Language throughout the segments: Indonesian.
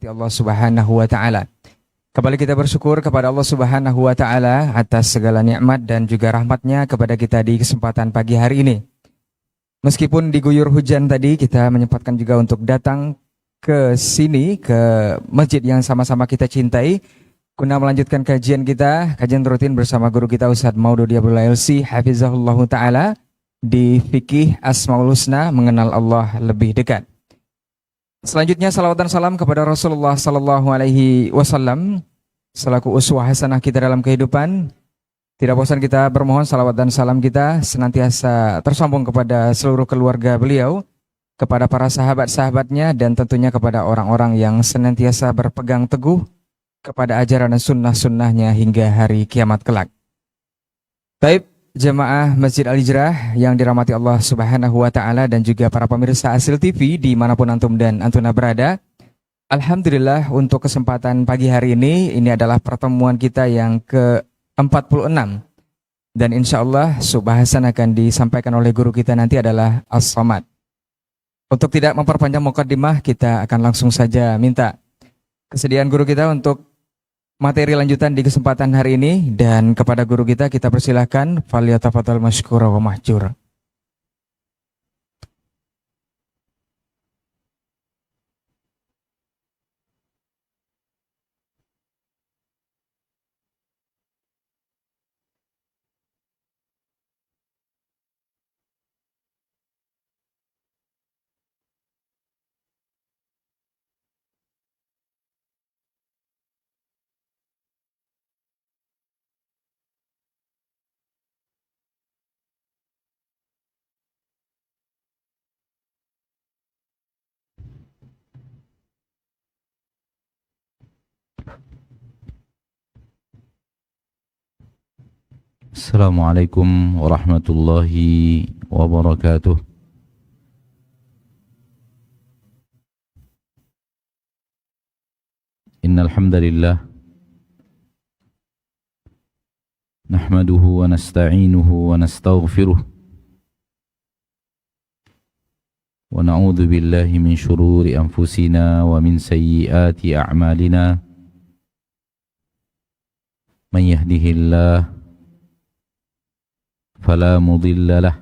dirahmati Allah Subhanahu wa taala. Kembali kita bersyukur kepada Allah Subhanahu wa taala atas segala nikmat dan juga rahmatnya kepada kita di kesempatan pagi hari ini. Meskipun diguyur hujan tadi, kita menyempatkan juga untuk datang ke sini, ke masjid yang sama-sama kita cintai, guna melanjutkan kajian kita, kajian rutin bersama guru kita Ustadz Maududi Abdullah LC Hafizahullah Ta'ala di Fikih Asmaul Husna, mengenal Allah lebih dekat. Selanjutnya salawat dan salam kepada Rasulullah Sallallahu Alaihi Wasallam selaku uswah hasanah kita dalam kehidupan. Tidak bosan kita bermohon salawat dan salam kita senantiasa tersambung kepada seluruh keluarga beliau, kepada para sahabat-sahabatnya, dan tentunya kepada orang-orang yang senantiasa berpegang teguh kepada ajaran dan sunnah-sunnahnya hingga hari kiamat kelak. Taib jemaah Masjid Al-Hijrah yang dirahmati Allah Subhanahu wa taala dan juga para pemirsa Asil TV dimanapun antum dan antuna berada. Alhamdulillah untuk kesempatan pagi hari ini adalah pertemuan kita yang ke-46 dan insya Allah subhasan akan disampaikan oleh guru kita nanti adalah As-Samad. Untuk tidak memperpanjang mukaddimah, kita akan langsung saja minta kesediaan guru kita untuk materi lanjutan di kesempatan hari ini, dan kepada guru kita persilahkan falyatafadhal masykura wa mahjur. Assalamualaikum warahmatullahi wabarakatuh. Innal hamdalillah nahmaduhu wa nasta'inuhu wa nastaghfiruh wa na'udzu billahi min shururi anfusina wa min sayyiati a'malina. Man yahdihillahu فلا مضل له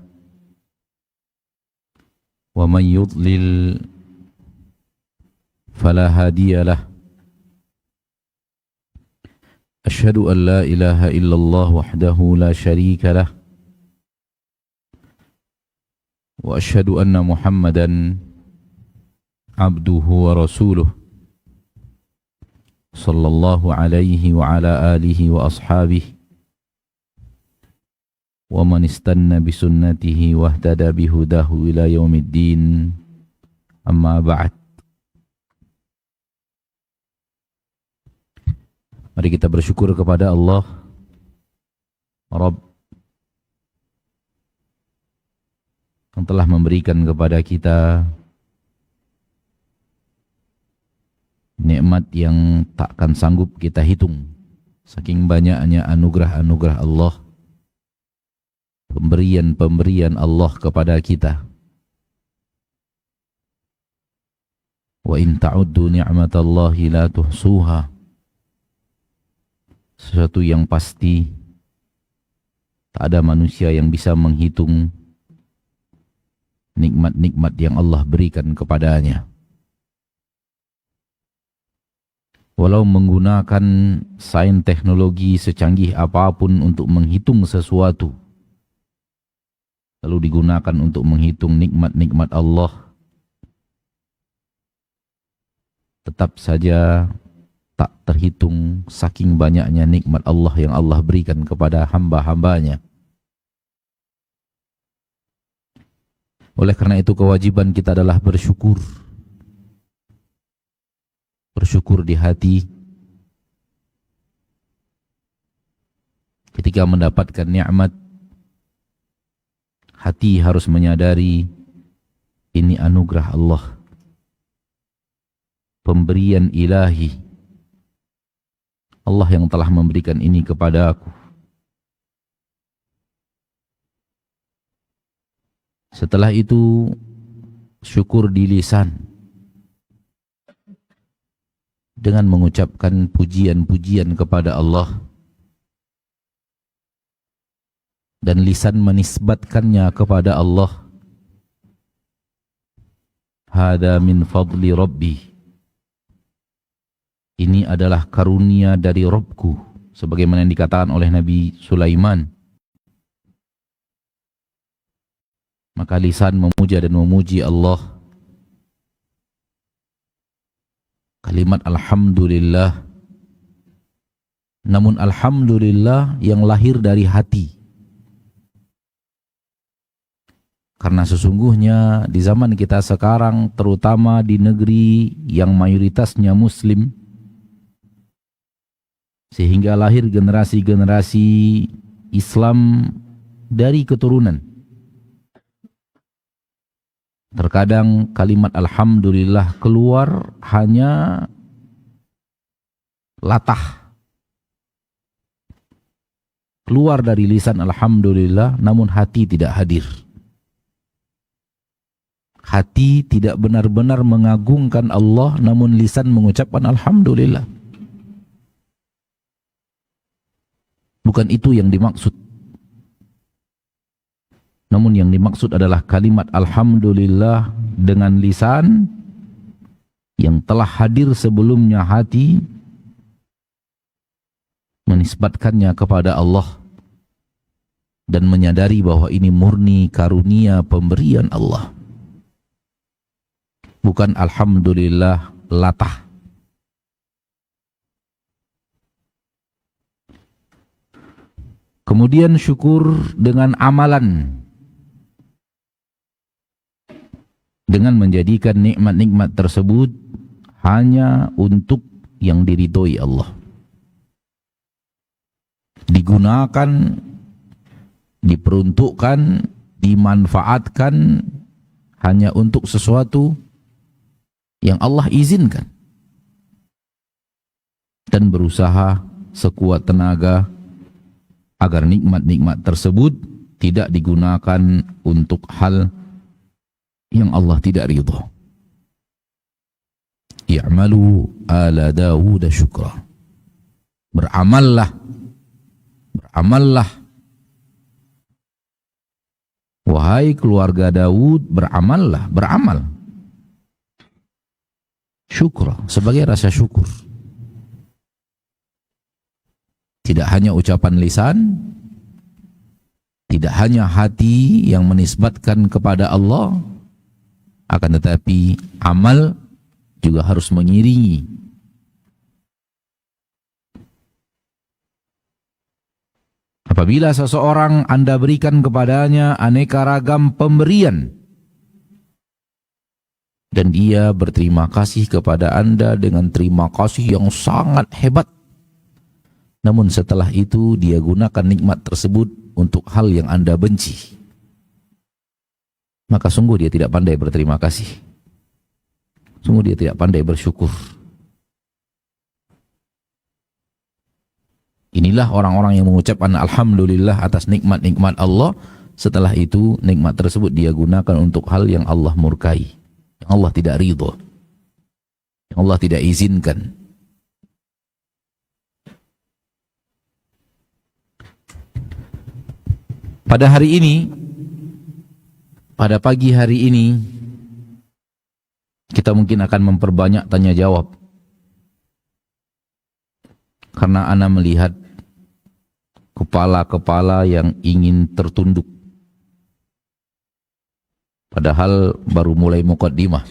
ومن يضلل فلا هادي له. أشهد أن لا إله إلا الله وحده لا شريك له وأشهد أن محمدا عبده ورسوله صلى الله عليه وعلى آله وأصحابه ومن استنى بسنته واهتدى بهداه إلى يوم الدين. أما بعد. Mari kita bersyukur kepada Allah Rabb yang telah memberikan kepada kita nikmat yang takkan sanggup kita hitung, saking banyaknya anugerah-anugerah Allah, pemberian-pemberian Allah kepada kita. Wa in ta'uddu ni'matallahi la tuhsuha. Sesuatu yang pasti, tak ada manusia yang bisa menghitung nikmat-nikmat yang Allah berikan kepadanya. Walau menggunakan sains teknologi secanggih apapun untuk menghitung sesuatu, lalu digunakan untuk menghitung nikmat-nikmat Allah, tetap saja tak terhitung saking banyaknya nikmat Allah yang Allah berikan kepada hamba-hambanya. Oleh karena itu kewajiban kita adalah bersyukur. Bersyukur di hati ketika mendapatkan nikmat. Hati harus menyadari ini anugerah Allah, pemberian ilahi. Allah yang telah memberikan ini kepada aku. Setelah itu syukur di lisan. dengan mengucapkan pujian-pujian kepada Allah, dan lisan menisbatkannya kepada Allah. Hada min fadli Rabbi, ini adalah karunia dari Rabbku, sebagaimana yang dikatakan oleh Nabi Sulaiman. Maka lisan memuja dan memuji Allah. Kalimat alhamdulillah, namun alhamdulillah yang lahir dari hati. Karena sesungguhnya di zaman kita sekarang, terutama di negeri yang mayoritasnya Muslim, sehingga lahir generasi-generasi Islam dari keturunan. Terkadang kalimat alhamdulillah keluar hanya latah. Keluar dari lisan alhamdulillah, namun hati tidak hadir. Hati tidak benar-benar mengagungkan Allah, namun lisan mengucapkan alhamdulillah. Bukan itu yang dimaksud. Namun yang dimaksud adalah kalimat alhamdulillah dengan lisan yang telah hadir sebelumnya hati, menisbatkannya kepada Allah dan menyadari bahwa ini murni karunia pemberian Allah. Bukan alhamdulillah latah. Kemudian syukur dengan amalan, dengan menjadikan nikmat-nikmat tersebut hanya untuk yang diridhoi Allah. Digunakan, diperuntukkan, dimanfaatkan hanya untuk sesuatu yang Allah izinkan, dan berusaha sekuat tenaga agar nikmat-nikmat tersebut tidak digunakan untuk hal yang Allah tidak ridha. I'malu ala Dawud syukra. Beramallah, beramallah. Wahai keluarga Daud, beramallah, beramal. Syukra, sebagai rasa syukur. Tidak hanya ucapan lisan, tidak hanya hati yang menisbatkan kepada Allah, akan tetapi amal juga harus mengiringi. Apabila seseorang Anda berikan kepadanya aneka ragam pemberian, dan dia berterima kasih kepada Anda dengan terima kasih yang sangat hebat, namun setelah itu dia gunakan nikmat tersebut untuk hal yang Anda benci, maka sungguh dia tidak pandai berterima kasih. Sungguh dia tidak pandai bersyukur. Inilah orang-orang yang mengucapkan alhamdulillah atas nikmat-nikmat Allah. Setelah itu nikmat tersebut dia gunakan untuk hal yang Allah murkai, yang Allah tidak ridho, yang Allah tidak izinkan. Pada hari ini, pada pagi hari ini, kita mungkin akan memperbanyak tanya jawab. Karena ana melihat kepala-kepala yang ingin tertunduk. Padahal baru mulai muqaddimah.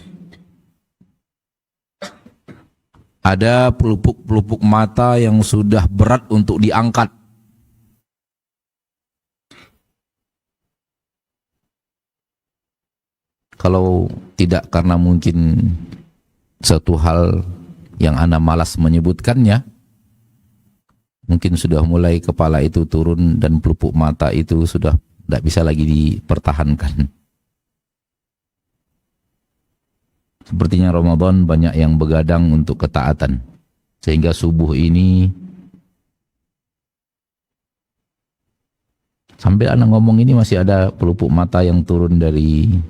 Ada pelupuk-pelupuk mata yang sudah berat untuk diangkat. Kalau tidak karena mungkin satu hal yang ana malas menyebutkannya, mungkin sudah mulai kepala itu turun dan pelupuk mata itu sudah tidak bisa lagi dipertahankan. Sepertinya Ramadan banyak yang begadang untuk ketaatan, sehingga subuh ini sambil anak ngomong ini masih ada pelupuk mata yang turun dari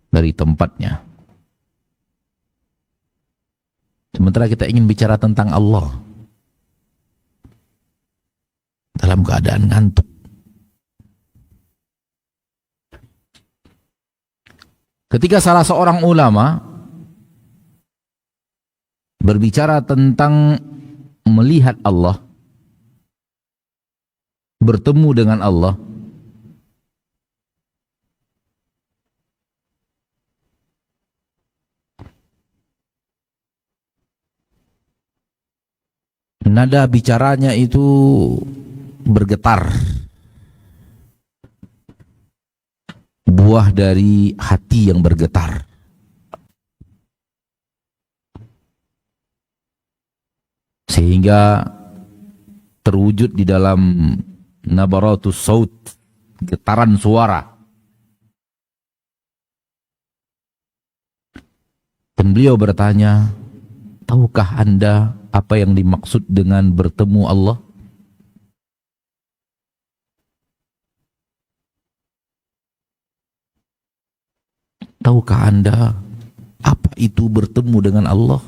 tempatnya. Sementara kita ingin bicara tentang Allah dalam keadaan ngantuk. Ketika salah seorang ulama berbicara tentang melihat Allah, bertemu dengan Allah, nada bicaranya itu bergetar, buah dari hati yang bergetar. Sehingga terwujud di dalam nabaratus saut, getaran suara. Dan beliau bertanya, tahukah Anda apa yang dimaksud dengan bertemu Allah? Tahukah Anda apa itu bertemu dengan Allah?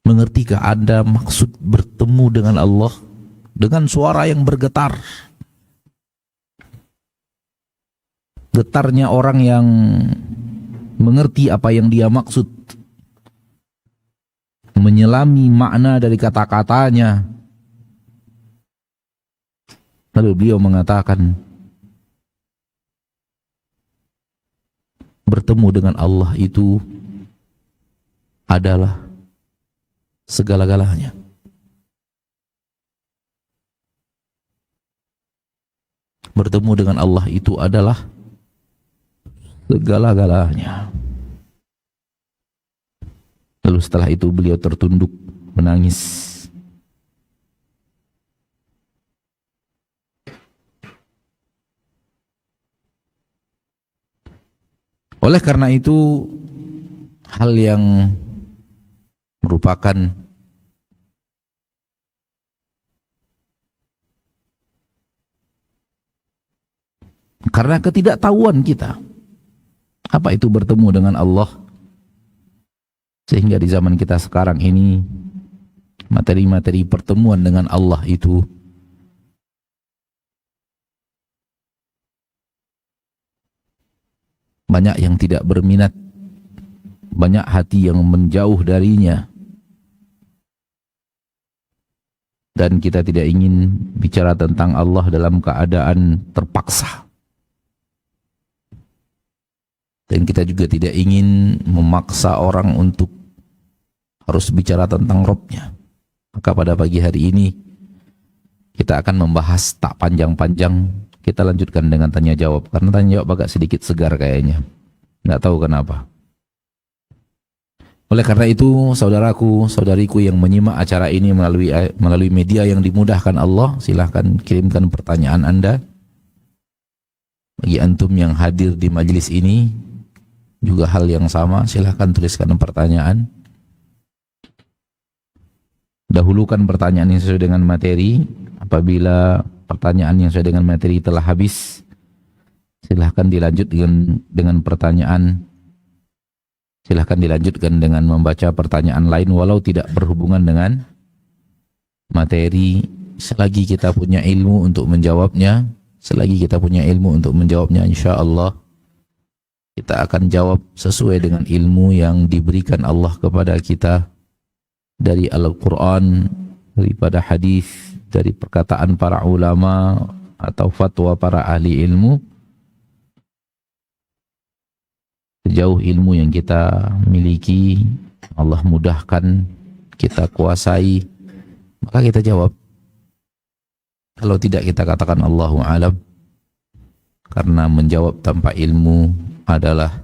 Mengertikah Anda maksud bertemu dengan Allah? Dengan suara yang bergetar. Getarnya orang yang mengerti apa yang dia maksud. Menyelami makna dari kata-katanya. Lalu beliau mengatakan, bertemu dengan Allah itu adalah segala-galanya. Bertemu dengan Allah itu adalah segala-galanya. Lalu setelah itu beliau tertunduk menangis. Oleh karena itu, hal yang merupakan karena ketidaktahuan kita apa itu bertemu dengan Allah, sehingga di zaman kita sekarang ini materi-materi pertemuan dengan Allah itu banyak yang tidak berminat, banyak hati yang menjauh darinya, dan kita tidak ingin bicara tentang Allah dalam keadaan terpaksa, dan kita juga tidak ingin memaksa orang untuk harus bicara tentang Robnya. Maka pada pagi hari ini kita akan membahas tak panjang-panjang. Kita lanjutkan dengan tanya jawab, karena tanya jawab agak sedikit segar kayaknya, nggak tahu kenapa. Oleh karena itu, saudaraku, saudariku yang menyimak acara ini melalui media yang dimudahkan Allah, silahkan kirimkan pertanyaan Anda. Bagi antum yang hadir di majelis ini juga hal yang sama, silahkan tuliskan pertanyaan. Dahulukan pertanyaan yang sesuai dengan materi. Apabila pertanyaan yang sesuai dengan materi telah habis, silahkan dilanjut dengan pertanyaan. Silahkan dilanjutkan dengan membaca pertanyaan lain walau tidak berhubungan dengan materi. Selagi kita punya ilmu untuk menjawabnya, insya Allah kita akan jawab sesuai dengan ilmu yang diberikan Allah kepada kita dari Al-Quran, daripada hadis, dari perkataan para ulama atau fatwa para ahli ilmu. Sejauh ilmu yang kita miliki, Allah mudahkan, kita kuasai, maka kita jawab. Kalau tidak, kita katakan Allahu a'lam, karena menjawab tanpa ilmu adalah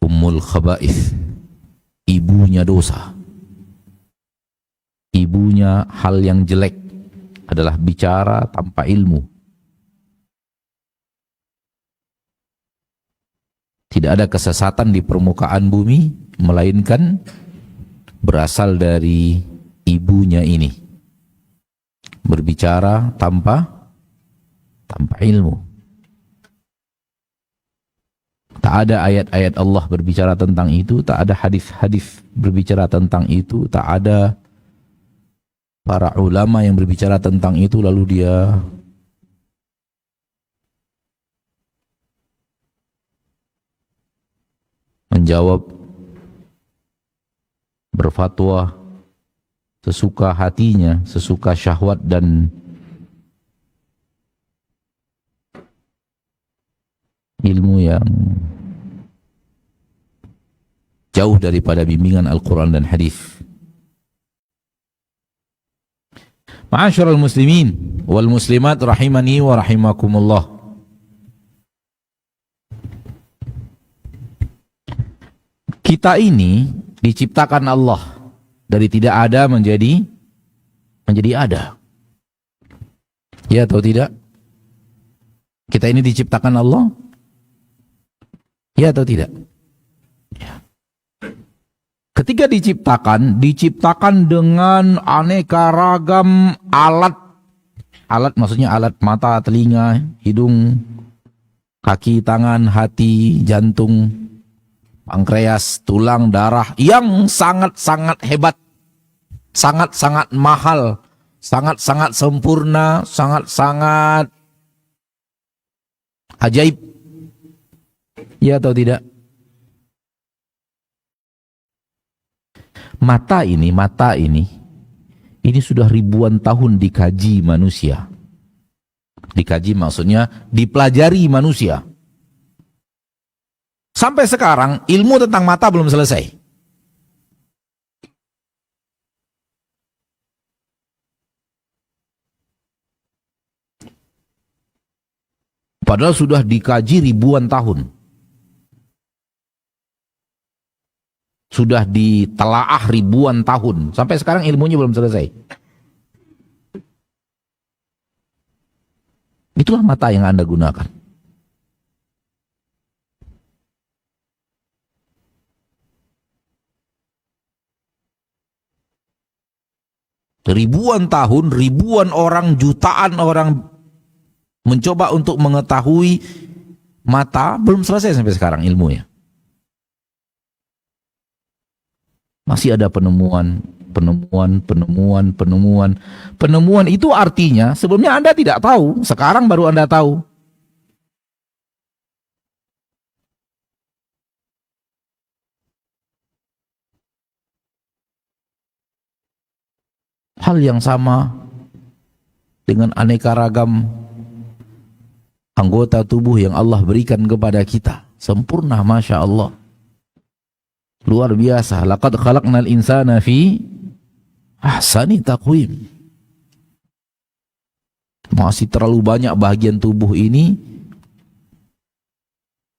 ummul khaba'ith, ibunya dosa, ibunya hal yang jelek adalah bicara tanpa ilmu. Tidak ada kesesatan di permukaan bumi melainkan berasal dari ibunya ini, berbicara tanpa ilmu. Tak ada ayat-ayat Allah berbicara tentang itu, tak ada hadis-hadis berbicara tentang itu, tak ada para ulama yang berbicara tentang itu, lalu dia menjawab, berfatwa sesuka hatinya, sesuka syahwat dan ilmu yang jauh daripada bimbingan Al-Quran dan hadis. Ma'asyiral muslimin wal muslimat rahimani wa rahimakumullah. Kita ini diciptakan Allah dari tidak ada menjadi ada. Ya atau tidak? Kita ini diciptakan Allah? Ya atau tidak? Ya. Ketika diciptakan dengan aneka ragam alat maksudnya alat mata, telinga, hidung, kaki, tangan, hati, jantung, pankreas, tulang, darah yang sangat-sangat hebat, sangat-sangat mahal, sangat-sangat sempurna, sangat-sangat ajaib. Ya atau tidak? Mata ini sudah ribuan tahun dikaji manusia. Dikaji maksudnya dipelajari manusia. Sampai sekarang ilmu tentang mata belum selesai. Padahal sudah dikaji ribuan tahun. Sudah ditelaah ribuan tahun. Sampai sekarang ilmunya belum selesai. Itulah mata yang Anda gunakan. Ribuan tahun, ribuan orang, jutaan orang mencoba untuk mengetahui mata, belum selesai sampai sekarang ilmunya. Masih ada penemuan. Penemuan itu artinya sebelumnya Anda tidak tahu, sekarang baru Anda tahu. Hal yang sama dengan aneka ragam anggota tubuh yang Allah berikan kepada kita. Sempurna, Masya Allah. Luar biasa. Laqad khalaqnal insana fi ahsani taqwim. Masih terlalu banyak bagian tubuh ini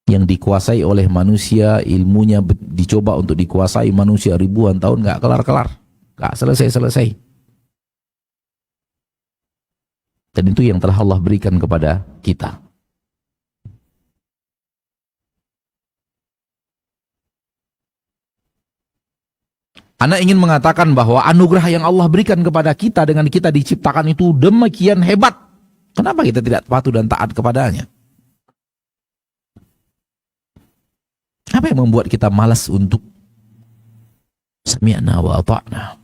yang dikuasai oleh manusia, ilmunya dicoba untuk dikuasai manusia ribuan tahun, gak kelar-kelar, gak selesai-selesai. Dan itu yang telah Allah berikan kepada kita. Anda ingin mengatakan bahwa anugerah yang Allah berikan kepada kita dengan kita diciptakan itu demikian hebat. Kenapa kita tidak patuh dan taat kepadanya? Apa yang membuat kita malas untuk sami'na wa ata'na?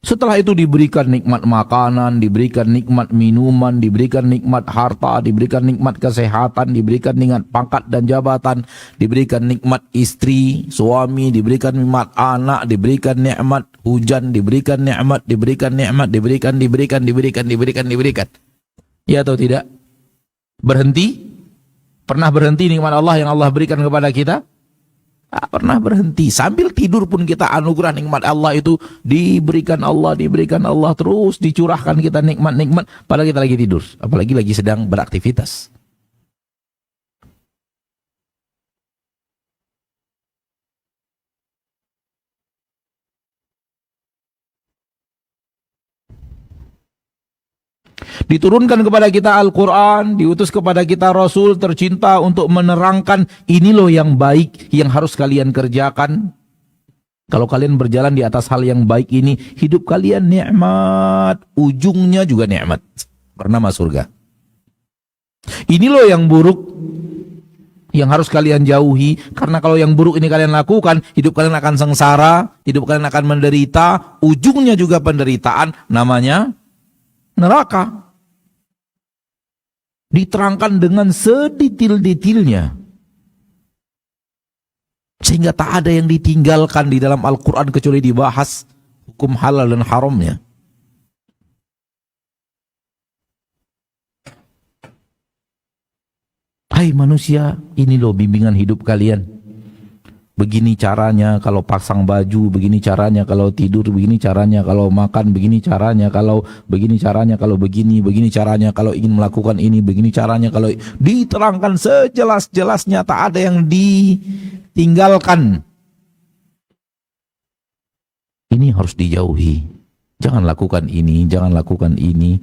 Setelah itu diberikan nikmat makanan, diberikan nikmat minuman, diberikan nikmat harta, diberikan nikmat kesehatan, diberikan nikmat pangkat dan jabatan, diberikan nikmat istri, suami, diberikan nikmat anak, diberikan nikmat hujan, diberikan nikmat. Ya atau tidak? Berhenti? Pernah berhenti nikmat Allah yang Allah berikan kepada kita? Tak pernah berhenti. Sambil tidur pun kita anugerah nikmat Allah itu diberikan Allah, terus dicurahkan kita nikmat-nikmat padahal kita lagi tidur, apalagi lagi sedang beraktivitas. Diturunkan kepada kita Al-Quran, diutus kepada kita Rasul tercinta untuk menerangkan ini loh yang baik yang harus kalian kerjakan. Kalau kalian berjalan di atas hal yang baik ini, hidup kalian nikmat, ujungnya juga nikmat. bernama surga. Ini loh yang buruk yang harus kalian jauhi, karena kalau yang buruk ini kalian lakukan, hidup kalian akan sengsara, hidup kalian akan menderita, ujungnya juga penderitaan, namanya neraka. Diterangkan dengan sedetil-detilnya, sehingga tak ada yang ditinggalkan di dalam Al-Quran kecuali dibahas hukum halal dan haramnya. Hai manusia, ini loh bimbingan hidup kalian. Begini caranya kalau pasang baju, begini caranya kalau tidur, begini caranya kalau makan, begini caranya kalau begini caranya kalau begini, begini caranya kalau ingin melakukan ini, begini caranya kalau diterangkan sejelas-jelasnya, tak ada yang ditinggalkan. Ini harus dijauhi. Jangan lakukan ini, jangan lakukan ini.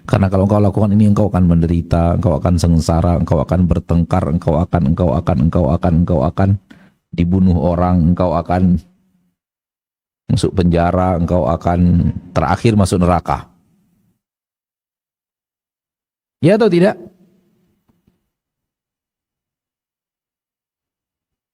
Karena kalau engkau lakukan ini, engkau akan menderita, engkau akan sengsara, engkau akan bertengkar, engkau akan dibunuh orang, engkau akan masuk penjara, engkau akan terakhir masuk neraka. Ya atau tidak?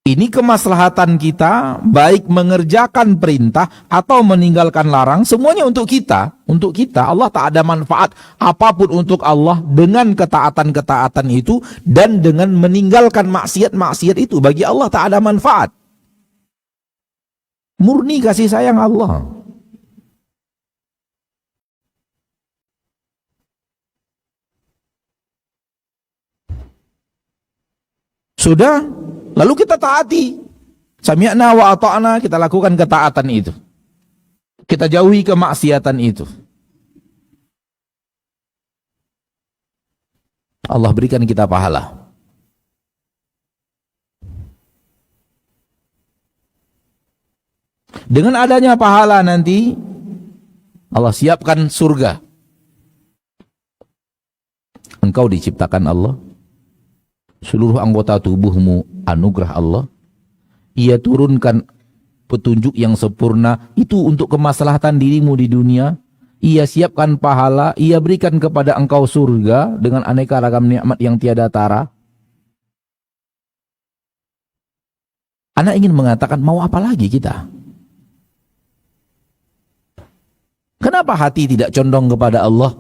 Ini kemaslahatan kita, baik mengerjakan perintah atau meninggalkan larang, semuanya untuk kita. Untuk kita, Allah tak ada manfaat apapun untuk Allah dengan ketaatan-ketaatan itu dan dengan meninggalkan maksiat-maksiat itu. Bagi Allah tak ada manfaat. Murni kasih sayang Allah. Sudah? Lalu kita taati. Sami'na wa ata'na, kita lakukan ketaatan itu. Kita jauhi kemaksiatan itu. Allah berikan kita pahala. Dengan adanya pahala nanti, Allah siapkan surga. Engkau diciptakan Allah. Seluruh anggota tubuhmu anugerah Allah. Ia turunkan petunjuk yang sempurna itu untuk kemaslahatan dirimu di dunia. Ia siapkan pahala, ia berikan kepada engkau surga dengan aneka ragam nikmat yang tiada tara. Anak ingin mengatakan, mau apa lagi kita? Kenapa hati tidak condong kepada Allah?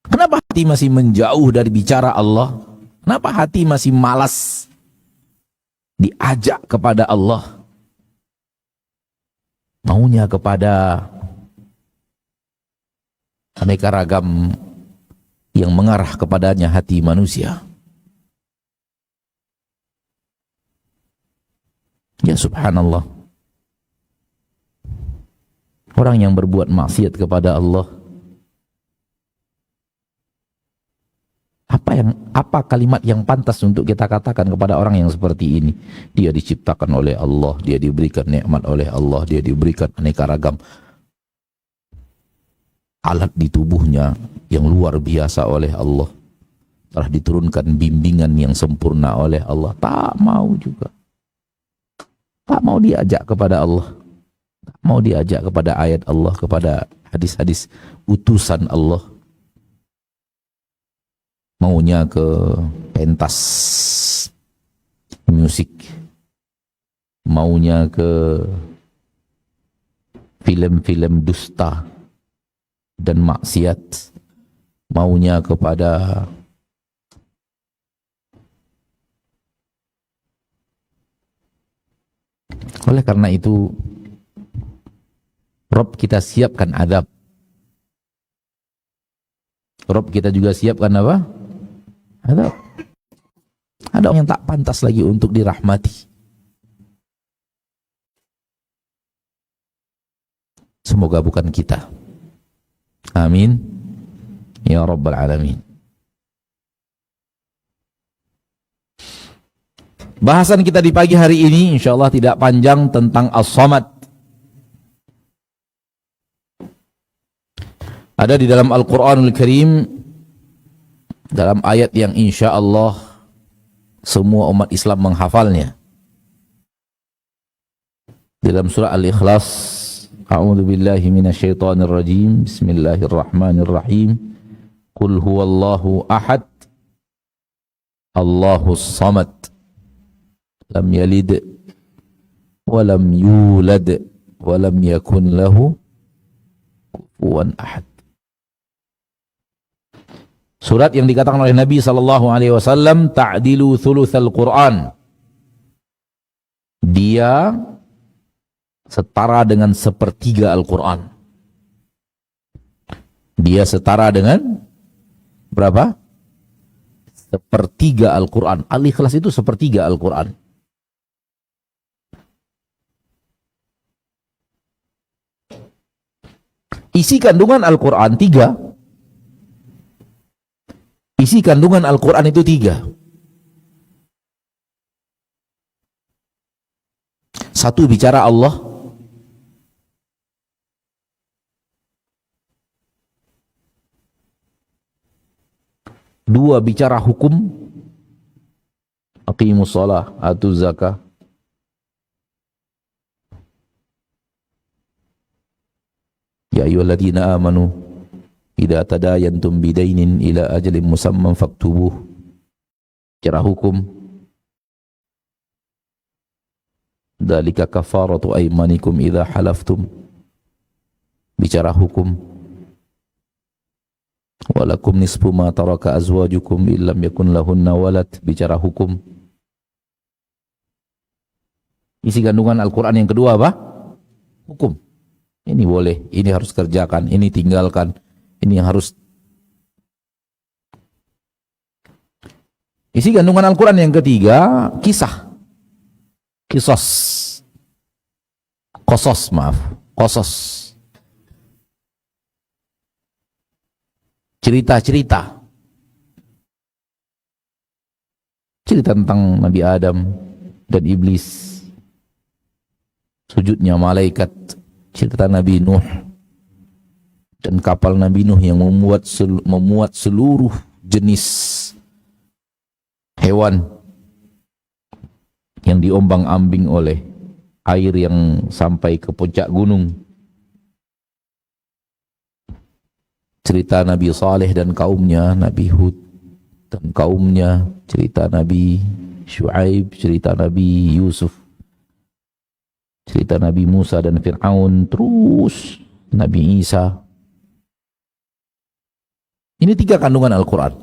Kenapa hati masih menjauh dari bicara Allah? Kenapa hati masih malas diajak kepada Allah? Maunya kepada aneka ragam yang mengarah kepadanya hati manusia. Ya subhanallah. Orang yang berbuat maksiat kepada Allah, apa kalimat yang pantas untuk kita katakan kepada orang yang seperti ini? Dia diciptakan oleh Allah, dia diberikan nikmat oleh Allah, dia diberikan aneka ragam alat di tubuhnya yang luar biasa oleh Allah, telah diturunkan bimbingan yang sempurna oleh Allah. Tak mau juga, tak mau diajak kepada Allah, tak mau diajak kepada ayat Allah, kepada hadis-hadis utusan Allah. Maunya ke pentas musik, maunya ke film-film dusta dan maksiat, maunya kepada oleh karena itu Rabb kita siapkan azab. Rabb kita juga siapkan apa? Azab. Ada orang yang tak pantas lagi untuk dirahmati. Semoga bukan kita. Amin ya rabbal alamin. Bahasan kita di pagi hari ini insyaallah tidak panjang, tentang As-Samad. Ada di dalam Al-Quranul Karim, dalam ayat yang insyaallah semua umat Islam menghafalnya. Dalam surah Al-Ikhlas A'udzu billahi minasyaitonir rajim. Bismillahirrahmanirrahim. Qul huwallahu ahad. Allahus samad. Lam yalid wa lam yulad wa lam yakun lahu kufuwan ahad. Surat yang dikatakan oleh Nabi SAW, ta'dilu thulutsal Quran. Dia setara dengan sepertiga Al-Quran. Dia setara dengan berapa? Sepertiga Al-Quran. Al-Ikhlas itu sepertiga Al-Quran. Isi kandungan Al-Quran 3. Isi kandungan Al-Quran itu 3. Satu, bicara Allah. Dua, bicara hukum. Aqimus shalah, atuz zakah. Ya ayyuhalladzina amanu idza tadayantum bidainin ila ajalin musamman faktubuh. Bicara hukum. Dzalika kafaratu aymanikum idza halaftum. Bicara hukum. Walakum nisfu ma taraka azwajukum illam yakun lahunna walad. Bicara hukum. Isi kandungan Al-Quran yang kedua apa? Hukum. Ini boleh, ini harus kerjakan, ini tinggalkan, ini yang harus. Isi kandungan Al-Quran yang ketiga, kisah. Kisos. Kosos, maaf. Kosos. Cerita-cerita. Cerita tentang Nabi Adam dan Iblis. Sujudnya malaikat. Cerita Nabi Nuh dan kapal Nabi Nuh yang memuat seluruh jenis hewan yang diombang-ambing oleh air yang sampai ke puncak gunung. Cerita Nabi Saleh dan kaumnya, Nabi Hud dan kaumnya, cerita Nabi Syuaib, cerita Nabi Yusuf, cerita Nabi Musa dan Fir'aun, terus Nabi Isa. Ini 3 kandungan Al-Quran.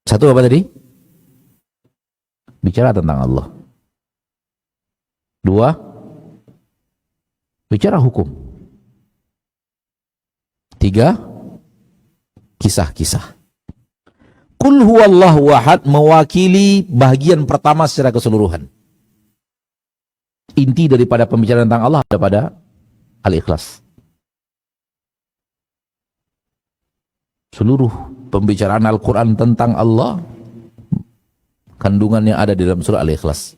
Satu apa tadi? Bicara tentang Allah. 2, bicara hukum. 3, kisah-kisah. Qul huwallahu ahad mewakili bagian pertama secara keseluruhan. Inti daripada pembicaraan tentang Allah ada pada Al-Ikhlas. Seluruh pembicaraan Al-Quran tentang Allah, kandungannya ada di dalam surah Al-Ikhlas.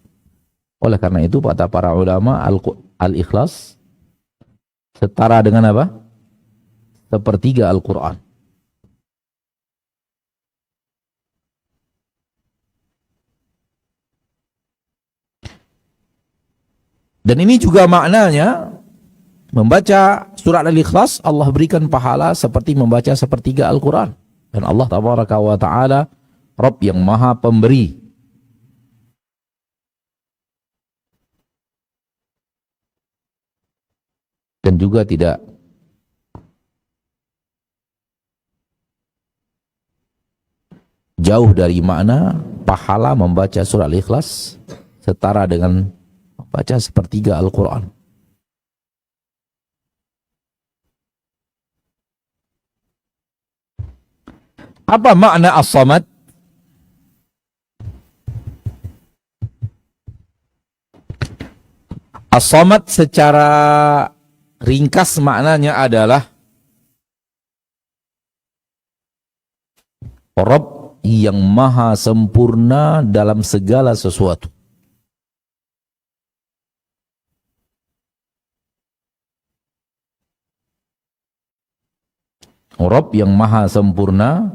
Oleh karena itu, kata para ulama, Al-Ikhlas setara dengan apa? Sepertiga Al-Quran. Dan ini juga maknanya, membaca surat Al-Ikhlas, Allah berikan pahala seperti membaca sepertiga Al-Quran. Dan Allah Tabaraka wa Ta'ala, Rabb yang maha pemberi. Dan juga tidak jauh dari makna pahala membaca surah Al-Ikhlas setara dengan baca sepertiga Al-Quran. Apa makna As-Samad? As-Samad secara ringkas maknanya adalah Rabb yang maha sempurna dalam segala sesuatu. Rabb yang maha sempurna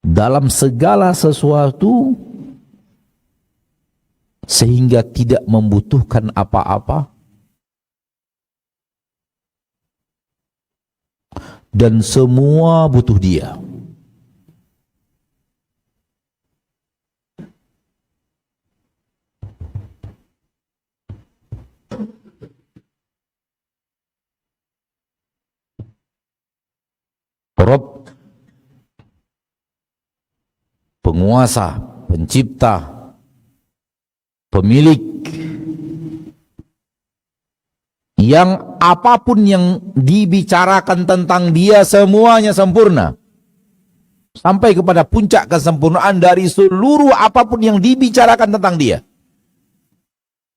dalam segala sesuatu sehingga tidak membutuhkan apa-apa, dan semua butuh dia. Rabb, penguasa, pencipta, pemilik, yang apapun yang dibicarakan tentang dia semuanya sempurna, sampai kepada puncak kesempurnaan dari seluruh apapun yang dibicarakan tentang dia.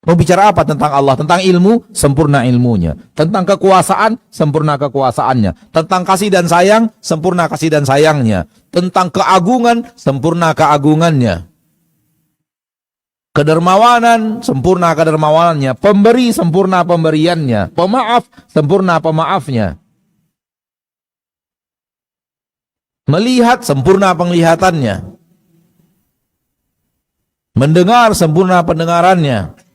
Mau bicara apa tentang Allah? Tentang ilmu, sempurna ilmunya. Tentang kekuasaan, sempurna kekuasaannya. Tentang kasih dan sayang, sempurna kasih dan sayangnya. Tentang keagungan, sempurna keagungannya. Kedermawanan, sempurna kedermawanannya. Pemberi, sempurna pemberiannya. Pemaaf, sempurna pemaafnya. Melihat, sempurna penglihatannya. Mendengar, sempurna pendengarannya.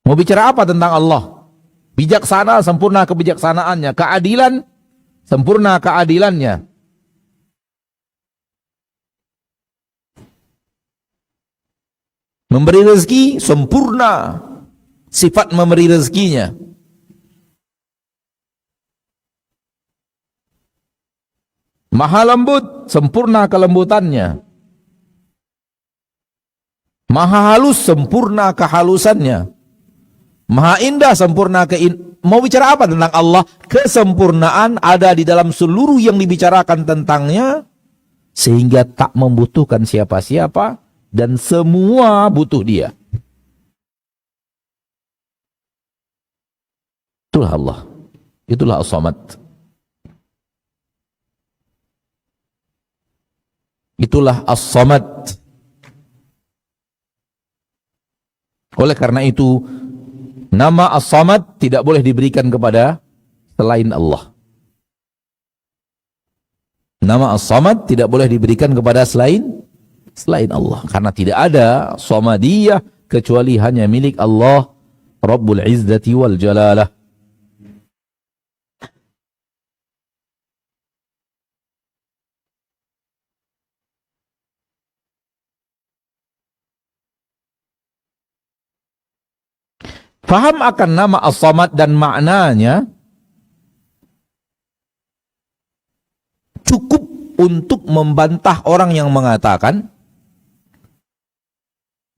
Mau bicara apa tentang Allah? Bijaksana, sempurna kebijaksanaannya. Keadilan, sempurna keadilannya. Memberi rezeki, sempurna sifat memberi rezekinya. Maha lembut, sempurna kelembutannya. Maha halus, sempurna kehalusannya. Maha indah, sempurna mau bicara apa tentang Allah? Kesempurnaan ada di dalam seluruh yang dibicarakan tentangnya, sehingga tak membutuhkan siapa-siapa, dan semua butuh dia. Itulah Allah. Itulah As-Samad. Itulah As-Samad. Oleh karena itu, nama As-Samad tidak boleh diberikan kepada selain Allah. Nama As-Samad tidak boleh diberikan kepada selain Allah. Karena tidak ada Samadiyah kecuali hanya milik Allah Rabbul Izzati wal Jalalah. Faham akan nama As-Samad dan maknanya cukup untuk membantah orang yang mengatakan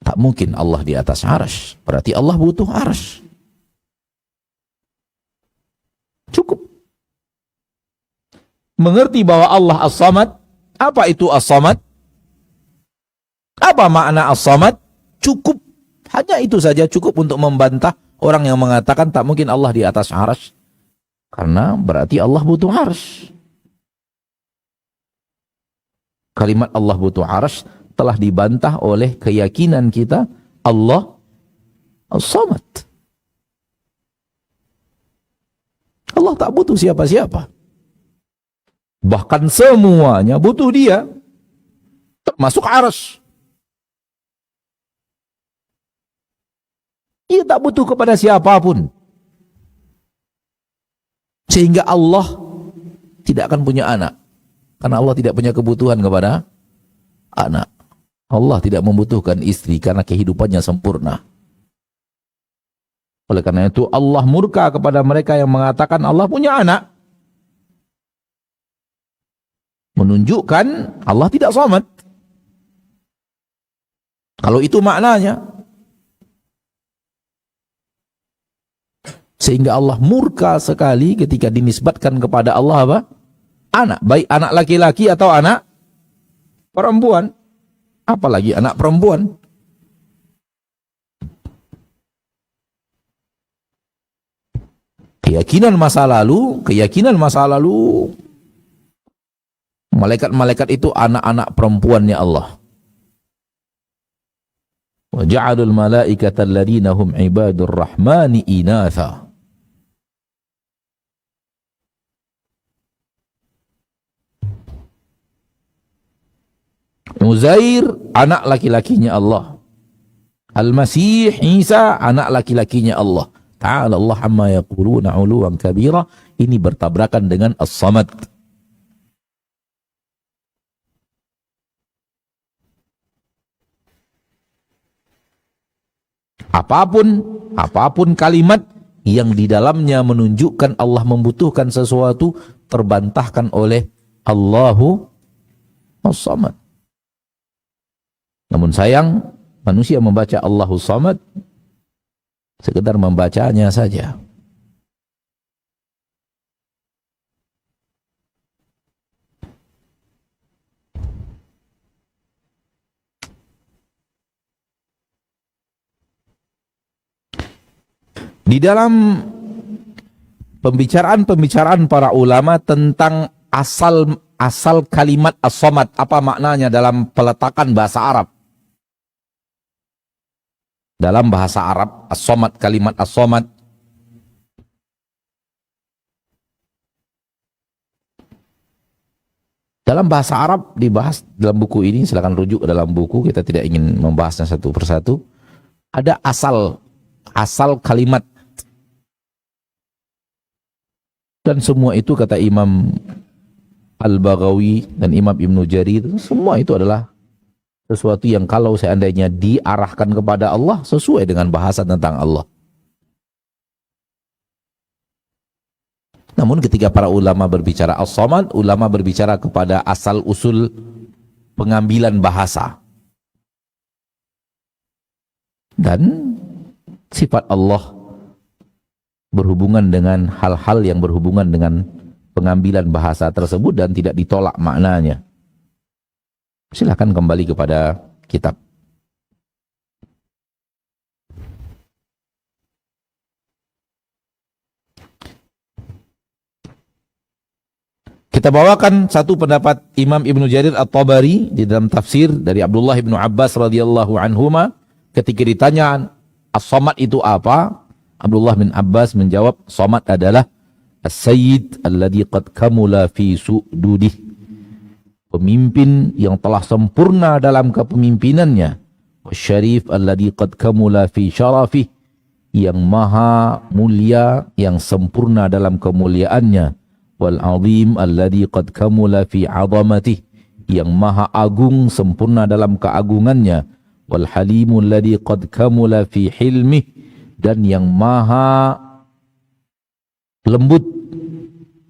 tak mungkin Allah di atas arsy, berarti Allah butuh arsy. Cukup mengerti bahwa Allah As-Samad. Apa itu As-Samad? Apa makna As-Samad? Cukup, hanya itu saja cukup untuk membantah orang yang mengatakan tak mungkin Allah di atas arsy, karena berarti Allah butuh arsy. Kalimat Allah butuh arsy telah dibantah oleh keyakinan kita Allah As-Samad. Allah tak butuh siapa-siapa. Bahkan semuanya butuh dia, termasuk arsy. Dia tak butuh kepada siapapun. Sehingga Allah tidak akan punya anak. Karena Allah tidak punya kebutuhan kepada anak. Allah tidak membutuhkan istri karena kehidupannya sempurna. Oleh karena itu Allah murka kepada mereka yang mengatakan Allah punya anak. Menunjukkan Allah tidak samad. Kalau itu maknanya. Sehingga Allah murka sekali ketika dinisbatkan kepada Allah apa? Anak. Baik anak laki-laki atau anak perempuan. Apalagi anak perempuan. Keyakinan masa lalu malaikat-malaikat itu anak-anak perempuannya Allah. Wa ja'alul malaikata alladziina hum ibadur rahmani inatha. Uzair, anak laki-lakinya Allah. Al-Masih Isa, anak laki-lakinya Allah. Ta'ala Allah amma yaquluna 'uluwan kabira. Ini bertabrakan dengan As-Samad. Apapun kalimat yang di dalamnya menunjukkan Allah membutuhkan sesuatu, terbantahkan oleh Allahu As-Samad. Namun sayang, manusia membaca Allahu Samad sekedar membacanya saja. Di dalam pembicaraan para ulama tentang asal kalimat as-samad, apa maknanya dalam peletakan bahasa Arab? Dalam bahasa Arab, as-samad, kalimat as-samad dalam bahasa Arab dibahas dalam buku ini, silakan rujuk dalam buku, kita tidak ingin membahasnya satu persatu. Ada asal kalimat. Dan semua itu kata Imam Al-Baghawi dan Imam Ibnu Jarir, semua itu adalah sesuatu yang kalau seandainya diarahkan kepada Allah sesuai dengan bahasa tentang Allah. Namun ketika para ulama berbicara as-samad, ulama berbicara kepada asal usul pengambilan bahasa. Dan sifat Allah berhubungan dengan hal-hal yang berhubungan dengan pengambilan bahasa tersebut dan tidak ditolak maknanya. Silakan kembali kepada kitab. Kita bawakan satu pendapat Imam Ibnu Jarir At-Tabari di dalam tafsir dari Abdullah Ibnu Abbas radhiyallahu anhuma ketika ditanya as-samad itu apa? Abdullah bin Abbas menjawab, samad adalah as-sayyid alladhi qad kamula fi su'dudih. Pemimpin yang telah sempurna dalam kepemimpinannya. Wasyarif alladhi qad kamula fi syarafih. Yang maha mulia, yang sempurna dalam kemuliaannya. Wal azim alladhi qad kamula fi azamatih. Yang maha agung, sempurna dalam keagungannya. Wal halimu alladhi qad kamula fi hilmih. Dan yang maha lembut,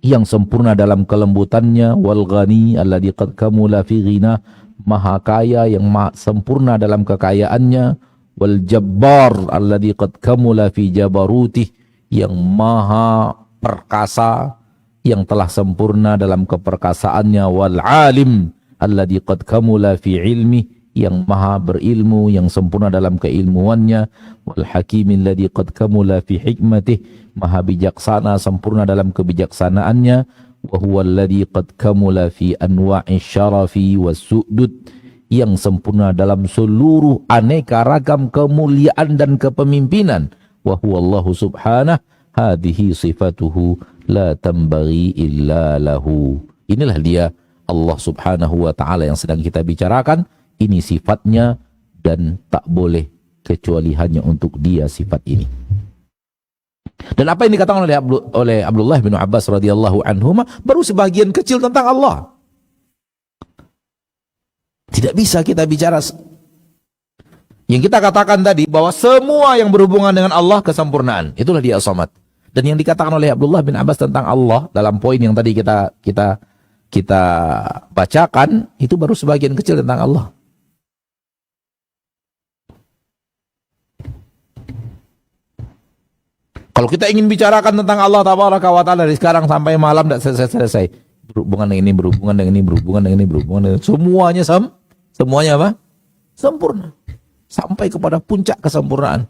yang sempurna dalam kelembutannya. Wal ghani alladhi qad kamula fi ghina, maha kaya yang maha sempurna dalam kekayaannya. Wal jabbar alladhi qad kamula fi jabarutih, yang maha perkasa yang telah sempurna dalam keperkasaannya. Wal alim alladhi qad kamula fi ilmi, yang maha berilmu, yang sempurna dalam keilmuannya. Wal hakimin alladhi qad kamula fi hikmatih, maha bijaksana, sempurna dalam kebijaksanaannya. Wa huwa alladhi qad kamula fi anwa'i syarafi was su'dud, yang sempurna dalam seluruh aneka ragam kemuliaan dan kepemimpinan. Wa huwa Allah subhanahu, hadhihi sifatuhu la tambaghi illa lahu. Inilah dia Allah subhanahu wa ta'ala yang sedang kita bicarakan. Ini sifatnya dan tak boleh kecuali hanya untuk dia sifat ini. Dan apa yang dikatakan oleh Abdullah bin Abbas radhiyallahu anhuma baru sebagian kecil tentang Allah. Tidak bisa kita bicara yang kita katakan tadi bahwa semua yang berhubungan dengan Allah kesempurnaan. Itulah dia as-samad. Dan yang dikatakan oleh Abdullah bin Abbas tentang Allah dalam poin yang tadi kita bacakan itu baru sebagian kecil tentang Allah. Kalau kita ingin bicarakan tentang Allah Tabaraka wa Ta'ala dari sekarang sampai malam tidak selesai. Berhubungan dengan ini, berhubungan dengan ini, berhubungan dengan ini, berhubungan dengan ini. Semuanya apa? Sempurna. Sampai kepada puncak kesempurnaan.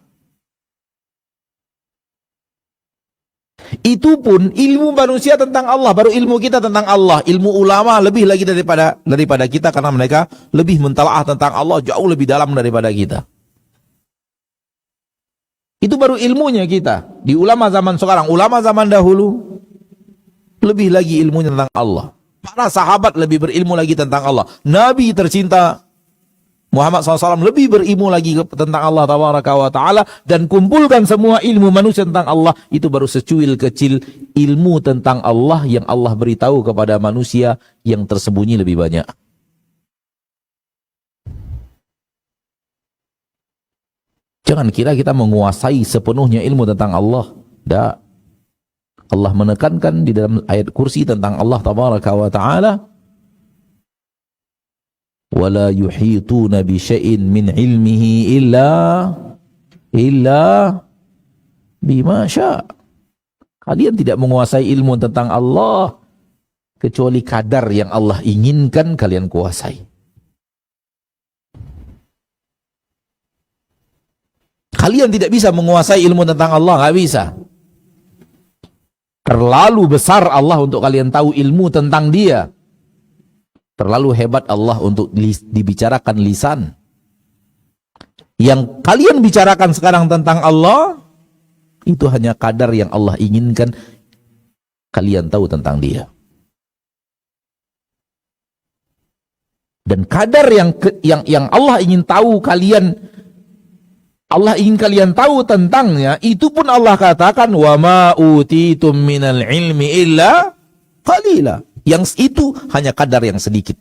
Itu pun ilmu manusia tentang Allah, baru ilmu kita tentang Allah. Ilmu ulama lebih lagi daripada kita karena mereka lebih mentalaah tentang Allah jauh lebih dalam daripada kita. Itu baru ilmunya kita. Di ulama zaman sekarang, ulama zaman dahulu lebih lagi ilmunya tentang Allah. Para sahabat lebih berilmu lagi tentang Allah. Nabi tercinta Muhammad SAW lebih berilmu lagi tentang Allah Tabaraka wa Ta'ala, dan kumpulkan semua ilmu manusia tentang Allah, itu baru secuil kecil ilmu tentang Allah yang Allah beritahu kepada manusia yang tersembunyi lebih banyak. Jangan kira kita menguasai sepenuhnya ilmu tentang Allah. Tidak. Allah menekankan di dalam ayat kursi tentang Allah Tabaraka wa Ta'ala, وَلَا يُحِيطُونَ بِشَيْءٍ مِّنْ عِلْمِهِ إِلَّا بِمَا شَاءَ. Kalian tidak menguasai ilmu tentang Allah kecuali kadar yang Allah inginkan kalian kuasai. Kalian tidak bisa menguasai ilmu tentang Allah, nggak bisa. Terlalu besar Allah untuk kalian tahu ilmu tentang Dia. Terlalu hebat Allah untuk dibicarakan lisan. Yang kalian bicarakan sekarang tentang Allah, itu hanya kadar yang Allah inginkan kalian tahu tentang Dia. Dan kadar yang Allah ingin tahu kalian, Allah ingin kalian tahu tentangnya, itu pun Allah katakan, wa ma utitum minal ilmi illa qalila. Yang itu hanya kadar yang sedikit.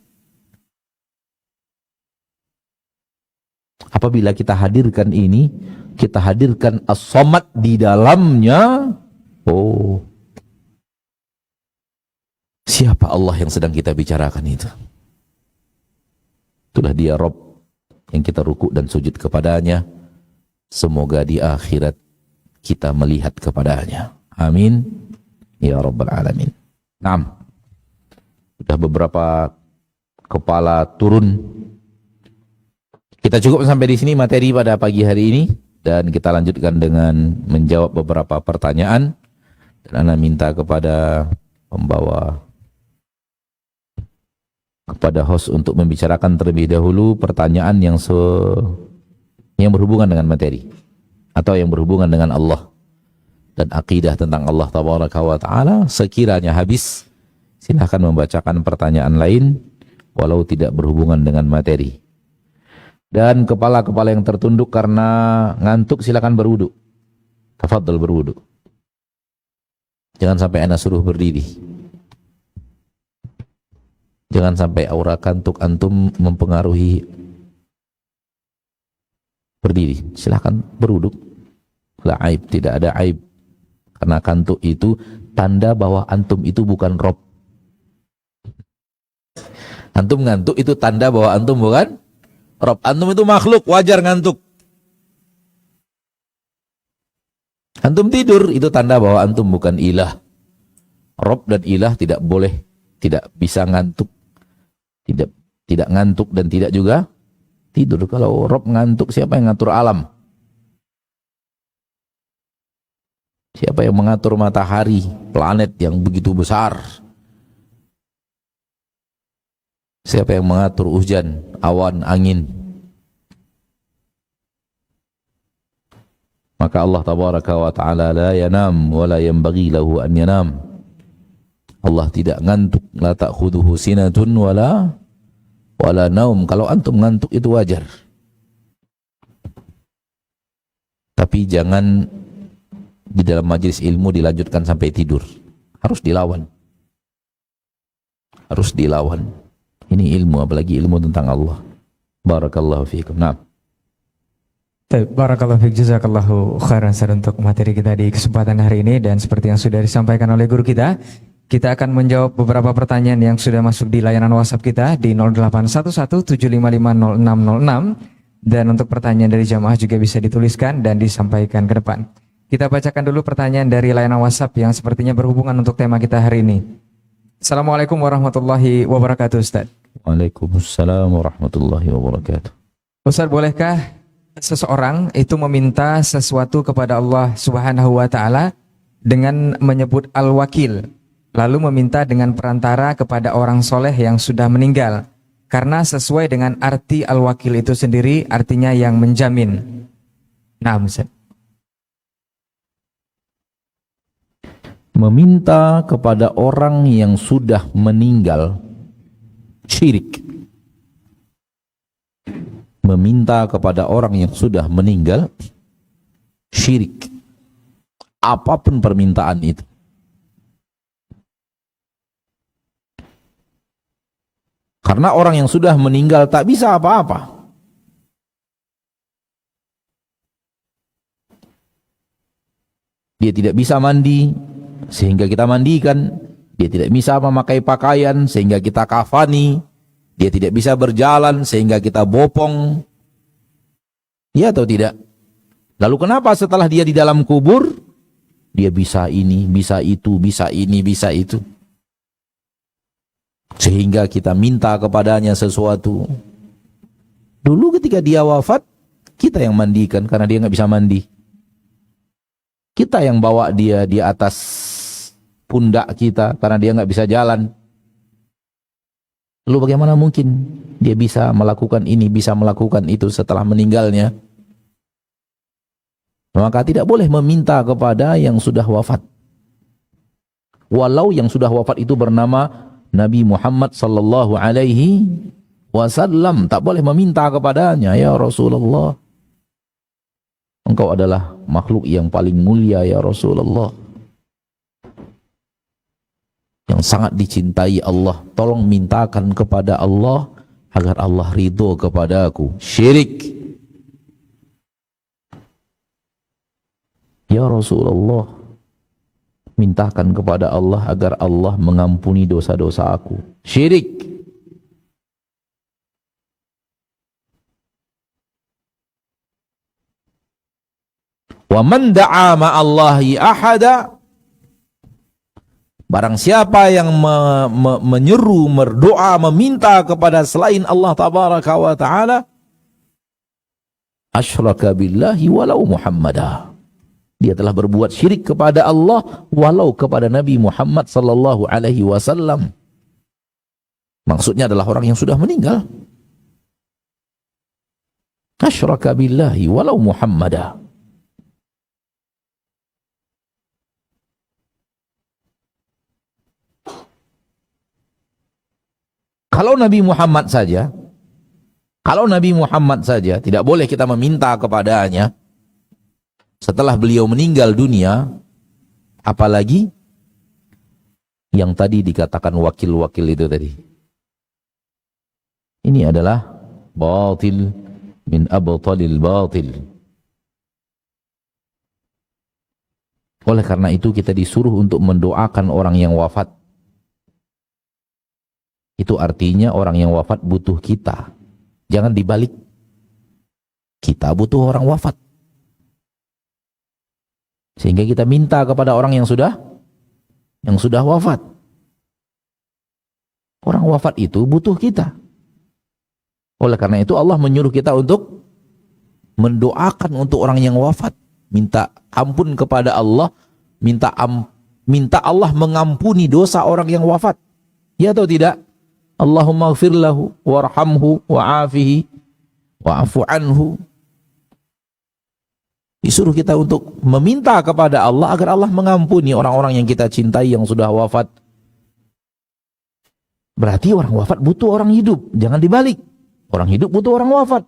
Apabila kita hadirkan ini, kita hadirkan as-samad di dalamnya, oh, siapa Allah yang sedang kita bicarakan itu? Itulah Dia Rabb yang kita rukuk dan sujud kepadanya. Semoga di akhirat kita melihat kepadanya. Amin ya rabbal alamin. Naam. Sudah beberapa kepala turun. Kita cukup sampai di sini materi pada pagi hari ini, dan kita lanjutkan dengan menjawab beberapa pertanyaan. Dan Ana minta kepada pembawa, kepada host untuk membicarakan terlebih dahulu pertanyaan yang berhubungan dengan materi atau yang berhubungan dengan Allah dan akidah tentang Allah Tabaraka wa Ta'ala. Sekiranya habis, silahkan membacakan pertanyaan lain walau tidak berhubungan dengan materi. Dan kepala-kepala yang tertunduk karena ngantuk silahkan berwudu. Tafadhal berwudu. Jangan sampai Ana suruh berdiri. Jangan sampai aura kantuk antum mempengaruhi berdiri. Silahkan berwudu. La aib, tidak ada aib. Karena kantuk itu tanda bahwa antum itu bukan Rob. Antum ngantuk itu tanda bahwa antum bukan Rob. Antum itu makhluk, wajar ngantuk. Antum tidur itu tanda bahwa antum bukan ilah. Rob dan ilah tidak boleh, tidak bisa ngantuk. Tidak ngantuk dan tidak juga tidur. Kalau Rob ngantuk, siapa yang ngatur alam? Siapa yang mengatur matahari, planet yang begitu besar? Siapa yang mengatur hujan, awan, angin? Maka Allah Tabaraka wa Ta'ala la yanam wa la yanbaghi lahu an yanam. Allah tidak ngantuk, la ta'khudhuhu sinatun wala naum. Kalau antum ngantuk itu wajar. Tapi jangan di dalam majelis ilmu dilanjutkan sampai tidur. Harus dilawan. Harus dilawan. Ini ilmu, apalagi ilmu tentang Allah. Barakallahu fiikum. Nah. Barakallahu fiik, jazakallahu khairan untuk materi kita di kesempatan hari ini. Dan seperti yang sudah disampaikan oleh guru kita akan menjawab beberapa pertanyaan yang sudah masuk di layanan WhatsApp kita di 081175500606. Dan untuk pertanyaan dari jamaah juga bisa dituliskan dan disampaikan ke depan. Kita bacakan dulu pertanyaan dari layanan WhatsApp yang sepertinya berhubungan untuk tema kita hari ini. Assalamualaikum warahmatullahi wabarakatuh, Ustaz. Waalaikumsalam warahmatullahi wabarakatuh. Ustaz, bolehkah seseorang itu meminta sesuatu kepada Allah Subhanahu wa Ta'ala dengan menyebut Al-Wakil, lalu meminta dengan perantara kepada orang soleh yang sudah meninggal, karena sesuai dengan arti Al-Wakil itu sendiri, artinya yang menjamin. Nah, Ustaz. Meminta kepada orang yang sudah meninggal, syirik. meminta kepada orang yang sudah meninggal syirik. Apapun permintaan itu. Karena orang yang sudah meninggal tak bisa apa-apa. Dia tidak bisa mandi sehingga kita mandikan. Dia tidak bisa memakai pakaian sehingga kita kafani. Dia tidak bisa berjalan sehingga kita bopong. Ya atau tidak? Lalu kenapa setelah dia di dalam kubur, dia bisa ini, bisa itu, bisa ini, bisa itu. Sehingga kita minta kepadanya sesuatu. Dulu ketika dia wafat, kita yang mandikan karena dia nggak bisa mandi. Kita yang bawa dia di atas pundak kita karena dia nggak bisa jalan. Lalu bagaimana mungkin dia bisa melakukan ini, bisa melakukan itu setelah meninggalnya? Maka tidak boleh meminta kepada yang sudah wafat. Walau yang sudah wafat itu bernama Nabi Muhammad sallallahu alaihi wasallam, tak boleh meminta kepadanya, ya Rasulullah, engkau adalah makhluk yang paling mulia ya Rasulullah, yang sangat dicintai Allah, tolong mintakan kepada Allah agar Allah ridho kepadaku. Syirik. Ya Rasulullah, mintakan kepada Allah agar Allah mengampuni dosa-dosa aku. Syirik. Wa man da'a ma'allahi ahada, barang siapa yang menyeru, berdoa, meminta kepada selain Allah tabaraka wa ta'ala, asyraka billahi walau Muhammadah, dia telah berbuat syirik kepada Allah walau kepada Nabi Muhammad sallallahu alaihi wasallam. Maksudnya adalah orang yang sudah meninggal. Asyraka billahi walau Muhammadah. Kalau Nabi Muhammad saja, tidak boleh kita meminta kepadanya setelah beliau meninggal dunia, apalagi yang tadi dikatakan wakil-wakil itu tadi. Ini adalah batil min abtalil batil. Oleh karena itu kita disuruh untuk mendoakan orang yang wafat. Itu artinya orang yang wafat butuh kita. Jangan dibalik. Kita butuh orang wafat. Sehingga kita minta kepada orang yang sudah wafat. Orang wafat itu butuh kita. Oleh karena itu Allah menyuruh kita untuk mendoakan untuk orang yang wafat. Minta ampun kepada Allah. Minta Allah mengampuni dosa orang yang wafat. Ya atau tidak? Allahumma ighfir lahu warhamhu wa'afihi wa'afu anhu. Disuruh kita untuk meminta kepada Allah agar Allah mengampuni orang-orang yang kita cintai yang sudah wafat. Berarti orang wafat butuh orang hidup. Jangan dibalik. Orang hidup butuh orang wafat.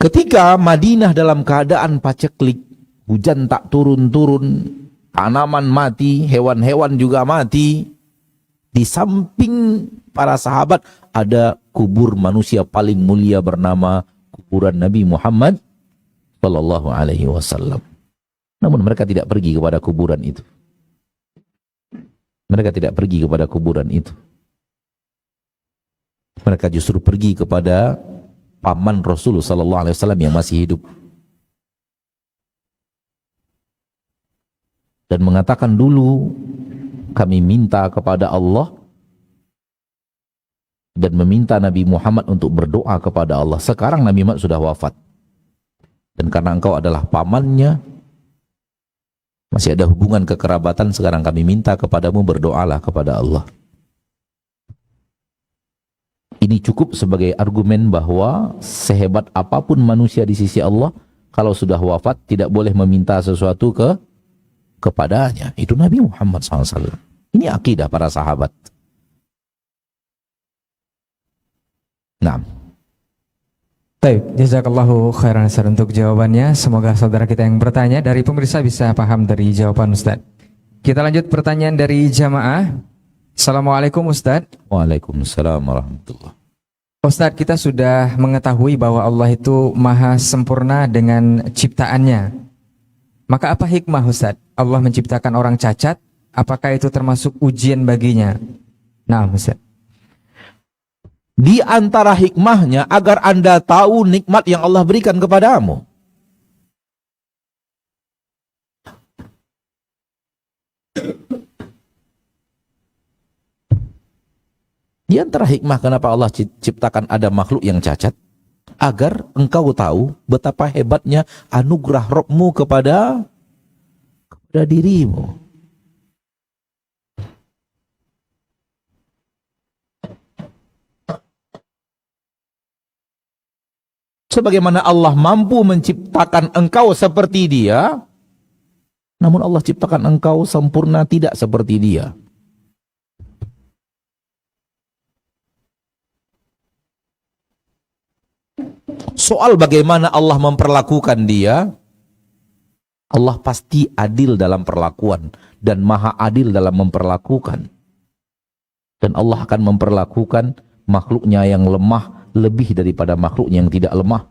Ketika Madinah dalam keadaan paceklik, hujan tak turun-turun, tanaman mati, hewan-hewan juga mati, di samping para sahabat ada kubur manusia paling mulia bernama kuburan Nabi Muhammad sallallahu alaihi wasallam. Namun mereka tidak pergi kepada kuburan itu. Mereka tidak pergi kepada kuburan itu. Mereka justru pergi kepada paman Rasulullah sallallahu alaihi wasallam yang masih hidup. Dan mengatakan, dulu kami minta kepada Allah dan meminta Nabi Muhammad untuk berdoa kepada Allah. Sekarang Nabi Muhammad sudah wafat. Dan karena engkau adalah pamannya, masih ada hubungan kekerabatan, sekarang kami minta kepadamu, berdoalah kepada Allah. Ini cukup sebagai argumen bahwa sehebat apapun manusia di sisi Allah, kalau sudah wafat tidak boleh meminta sesuatu kepadanya. Itu Nabi Muhammad SAW. Ini akidah para sahabat. Nah, Baik, jazakallahu khairan Ustaz untuk jawabannya. Semoga saudara kita yang bertanya dari pemirsa bisa paham dari jawaban Ustaz. Kita lanjut pertanyaan dari jamaah. Assalamualaikum Ustaz. waalaikumsalam warahmatullahi. Ustaz, kita sudah mengetahui bahwa Allah itu maha sempurna dengan ciptaannya. Maka apa hikmah Ustaz? Allah menciptakan orang cacat, apakah itu termasuk ujian baginya? Nah Ustaz. Di antara hikmahnya agar Anda tahu nikmat yang Allah berikan kepadamu. Di antara hikmah kenapa Allah ciptakan ada makhluk yang cacat, agar engkau tahu betapa hebatnya anugerah Rabbmu kepada dirimu. Sebagaimana Allah mampu menciptakan engkau seperti Dia, namun Allah ciptakan engkau sempurna tidak seperti Dia. Soal bagaimana Allah memperlakukan Dia, Allah pasti adil dalam perlakuan dan maha adil dalam memperlakukan. Dan Allah akan memperlakukan makhluknya yang lemah lebih daripada makhluknya yang tidak lemah.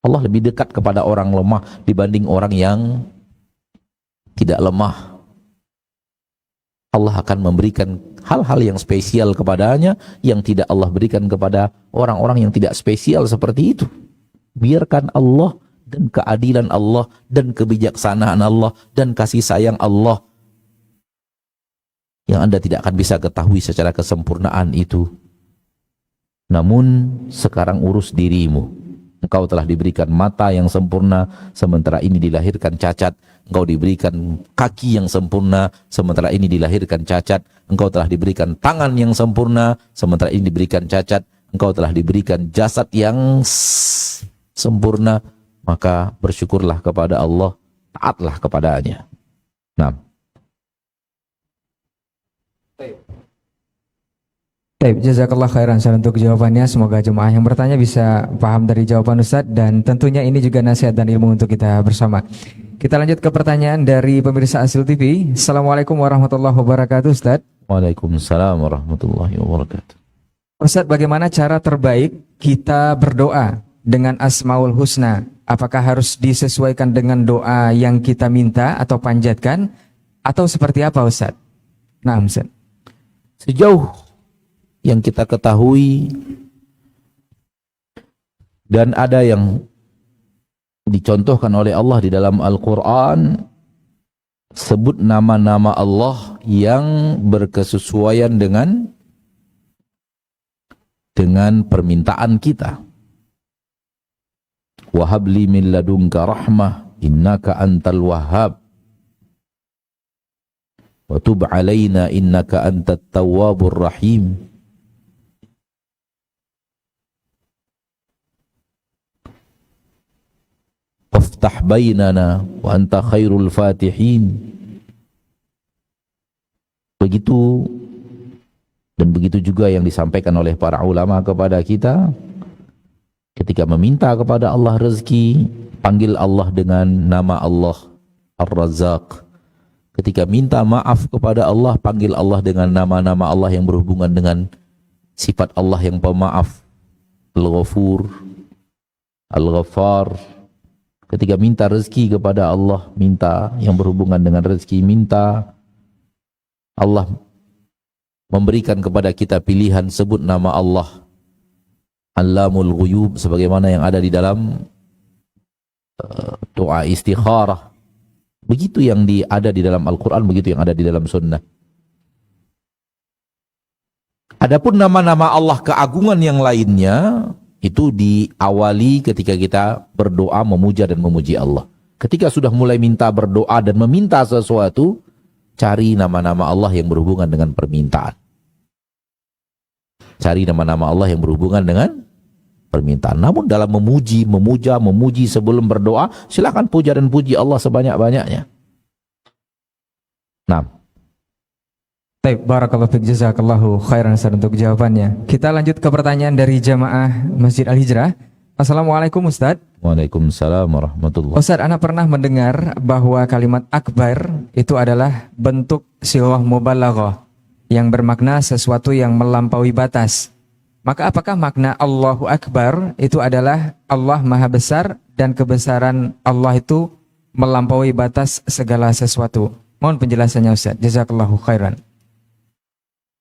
Allah lebih dekat kepada orang lemah dibanding orang yang tidak lemah. Allah akan memberikan hal-hal yang spesial kepadanya yang tidak Allah berikan kepada orang-orang yang tidak spesial seperti itu. Biarkan Allah dan keadilan Allah dan kebijaksanaan Allah dan kasih sayang Allah yang Anda tidak akan bisa ketahui secara kesempurnaan itu. Namun sekarang urus dirimu. Engkau telah diberikan mata yang sempurna, sementara ini dilahirkan cacat. Engkau diberikan kaki yang sempurna, sementara ini dilahirkan cacat. Engkau telah diberikan tangan yang sempurna, sementara ini diberikan cacat. Engkau telah diberikan jasad yang sempurna, maka bersyukurlah kepada Allah, taatlah kepadanya. Nah. Baik, jazakallah khairan Ustaz untuk jawabannya. Semoga jemaah yang bertanya bisa paham dari jawaban Ustaz, dan tentunya ini juga nasihat dan ilmu untuk kita bersama. Kita lanjut ke pertanyaan dari pemirsa Asil TV. Assalamualaikum warahmatullahi wabarakatuh Ustaz. Waalaikumsalam warahmatullahi wabarakatuh. Ustaz, bagaimana cara terbaik kita berdoa dengan Asmaul Husna? Apakah harus disesuaikan dengan doa yang kita minta atau panjatkan, atau seperti apa Ustaz? Nah Ustaz. Sejauh yang kita ketahui dan ada yang dicontohkan oleh Allah di dalam Al-Quran, sebut nama-nama Allah yang berkesesuaian dengan permintaan kita. Wahabli min ladunka rahmah innaka antal wahhab wa tub alaina innaka antat tawwabur rahim. Waftah bainana wa anta khairul fatihin. Begitu dan begitu juga yang disampaikan oleh para ulama kepada kita. Ketika meminta kepada Allah rezeki, panggil Allah dengan nama Allah Ar-Razzaq. Ketika minta maaf kepada Allah, panggil Allah dengan nama-nama Allah yang berhubungan dengan sifat Allah yang pemaaf. Al-Ghafur, Al-Ghaffar. Ketika minta rezeki kepada Allah, minta yang berhubungan dengan rezeki, minta Allah memberikan kepada kita pilihan, sebut nama Allah Allamul Ghuyub sebagaimana yang ada di dalam doa istikharah. Begitu yang ada di dalam Al-Quran, begitu yang ada di dalam sunnah. Adapun nama-nama Allah keagungan yang lainnya, itu diawali ketika kita berdoa, memuja dan memuji Allah. Ketika sudah mulai minta berdoa dan meminta sesuatu, cari nama-nama Allah yang berhubungan dengan permintaan. Cari nama-nama Allah yang berhubungan dengan permintaan. Namun dalam memuji, memuja, memuji sebelum berdoa, silakan puja dan puji Allah sebanyak-banyaknya. Nah, Baik, barakallahu fiik, jazakallahu khairan Ustaz untuk jawabannya. Kita lanjut ke pertanyaan dari jamaah Masjid Al-Hijrah. Assalamualaikum Ustaz. Waalaikumsalam warahmatullahi. Ustaz, ana pernah mendengar bahwa kalimat akbar itu adalah bentuk sighah mubalaghah yang bermakna sesuatu yang melampaui batas. Maka apakah makna Allahu Akbar itu adalah Allah Maha Besar dan kebesaran Allah itu melampaui batas segala sesuatu? Mohon penjelasannya Ustaz. Jazakallahu khairan.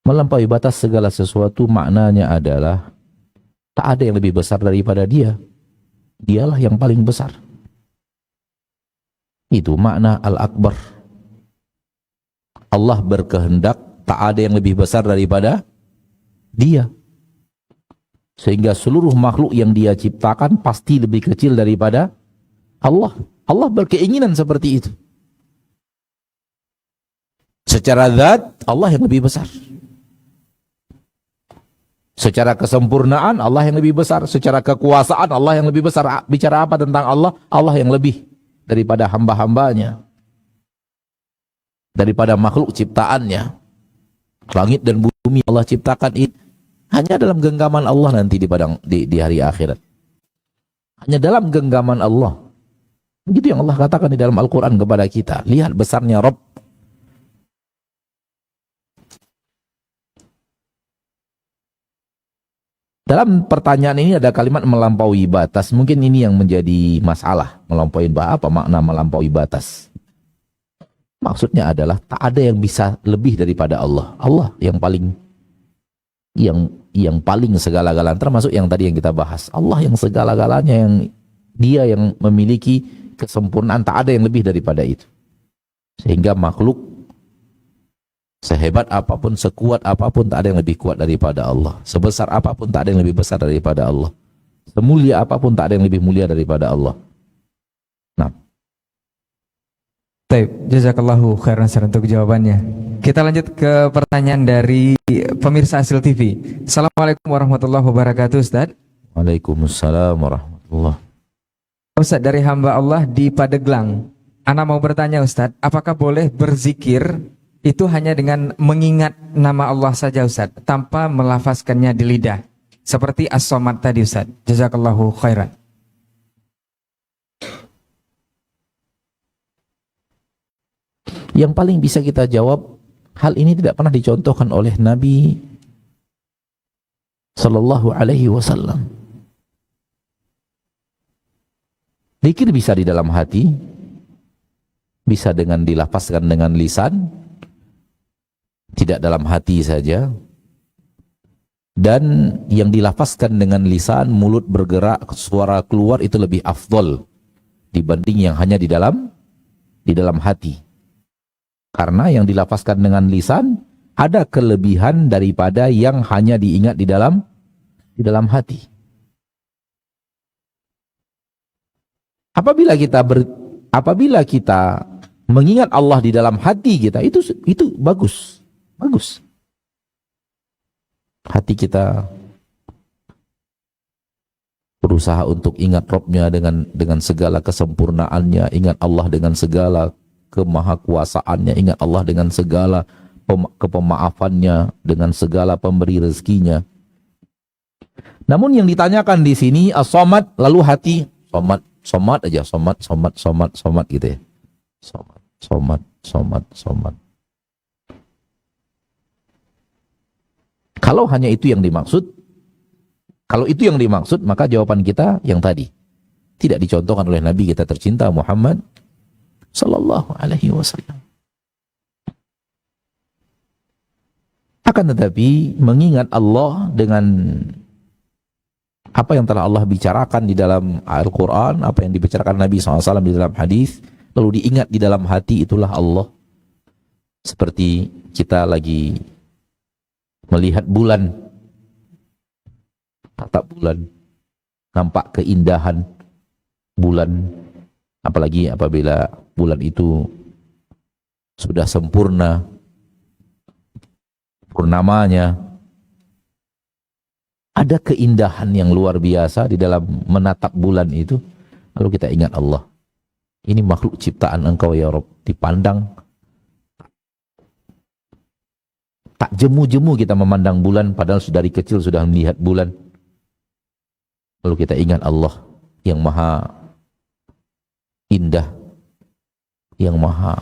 Melampaui batas segala sesuatu maknanya adalah tak ada yang lebih besar daripada dia. Dialah yang paling besar. Itu makna Al-Akbar. Allah berkehendak tak ada yang lebih besar daripada dia. Sehingga seluruh makhluk yang dia ciptakan pasti lebih kecil daripada Allah. Allah berkeinginan seperti itu. Secara zat Allah yang lebih besar. Secara kesempurnaan Allah yang lebih besar. Secara kekuasaan Allah yang lebih besar. Bicara apa tentang Allah? Allah yang lebih daripada hamba-hambanya. Daripada makhluk ciptaannya. Langit dan bumi Allah ciptakan ini hanya dalam genggaman Allah nanti di hari akhirat. Hanya dalam genggaman Allah. Begitu yang Allah katakan di dalam Al-Quran kepada kita. Lihat besarnya Rabb. Dalam pertanyaan ini ada kalimat melampaui batas. Mungkin ini yang menjadi masalah. Melampaui apa makna melampaui batas? Maksudnya adalah tak ada yang bisa lebih daripada Allah. Allah yang paling segala-galanya, termasuk yang tadi yang kita bahas. Allah yang segala-galanya, yang dia yang memiliki kesempurnaan, tak ada yang lebih daripada itu. Sehingga makhluk sehebat apapun, sekuat apapun, tak ada yang lebih kuat daripada Allah. Sebesar apapun, tak ada yang lebih besar daripada Allah. Semulia apapun, tak ada yang lebih mulia daripada Allah. Nah. Baik, jazakallahu khairan untuk jawabannya. Kita lanjut ke pertanyaan dari pemirsa Hasil TV. Assalamualaikum warahmatullahi wabarakatuh Ustaz. Waalaikumsalam warahmatullahi. Ustaz, dari hamba Allah di Padeglang. Ana mau bertanya Ustaz, apakah boleh berzikir itu hanya dengan mengingat nama Allah saja Ustaz, tanpa melafazkannya di lidah, seperti As-Somad tadi Ustaz? Jazakallahu khairan. Yang paling bisa kita jawab, hal ini tidak pernah dicontohkan oleh Nabi Sallallahu Alaihi Wasallam. Zikir bisa di dalam hati, bisa dengan dilafazkan dengan lisan, tidak dalam hati saja, dan yang dilafazkan dengan lisan, mulut bergerak, suara keluar, itu lebih afdol dibanding yang hanya di dalam hati. Karena yang dilafazkan dengan lisan ada kelebihan daripada yang hanya diingat di dalam hati. Apabila kita mengingat Allah di dalam hati kita, itu bagus. Bagus. Hati kita berusaha untuk ingat Rabb-nya dengan segala kesempurnaannya, ingat Allah dengan segala kemahakuasaannya, ingat Allah dengan segala kepemaafannya, dengan segala pemberi rezekinya. Namun yang ditanyakan di sini as-somad, lalu hati somad aja, somad gitu ya. Somad. Kalau hanya itu yang dimaksud, maka jawaban kita yang tadi tidak dicontohkan oleh Nabi kita tercinta Muhammad Sallallahu Alaihi Wasallam. Akan tetapi mengingat Allah dengan apa yang telah Allah bicarakan di dalam Al-Quran, apa yang dibicarakan Nabi SAW di dalam hadis, lalu diingat di dalam hati, itulah Allah. Seperti kita lagi melihat bulan, tatap bulan, nampak keindahan bulan, apalagi apabila bulan itu sudah sempurna purnamanya, ada keindahan yang luar biasa di dalam menatap bulan itu. Lalu kita ingat Allah, ini makhluk ciptaan Engkau ya Rabb, dipandang Tak jemu-jemu kita memandang bulan padahal dari kecil sudah melihat bulan. Lalu kita ingat Allah yang maha indah, yang maha,